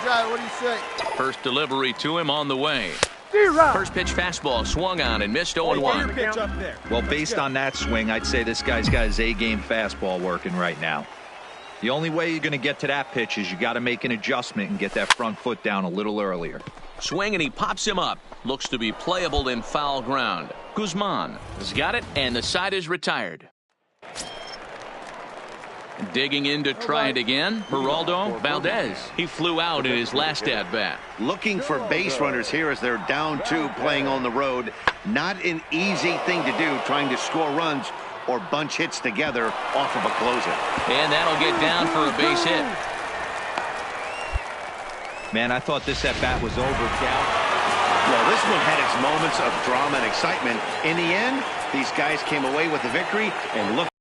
What do you say? First delivery to him on the way. First pitch fastball swung on and missed 0-1. Pitch up there. Well, based on that swing, I'd say this guy's got his A-game fastball working right now. The only way you're going to get to that pitch is you got to make an adjustment and get that front foot down a little earlier. Swing, and he pops him up. Looks to be playable in foul ground. Guzman has got it, and the side is retired. Digging in to try it again, Geraldo Valdez. He flew out in his last at-bat. Looking for base runners here as they're down 2 playing on the road. Not an easy thing to do, trying to score runs or bunch hits together off of a closer. And that'll get down for a base hit. Man, I thought this at-bat was over, Cal. Well, this one had its moments of drama and excitement. In the end, these guys came away with the victory and looked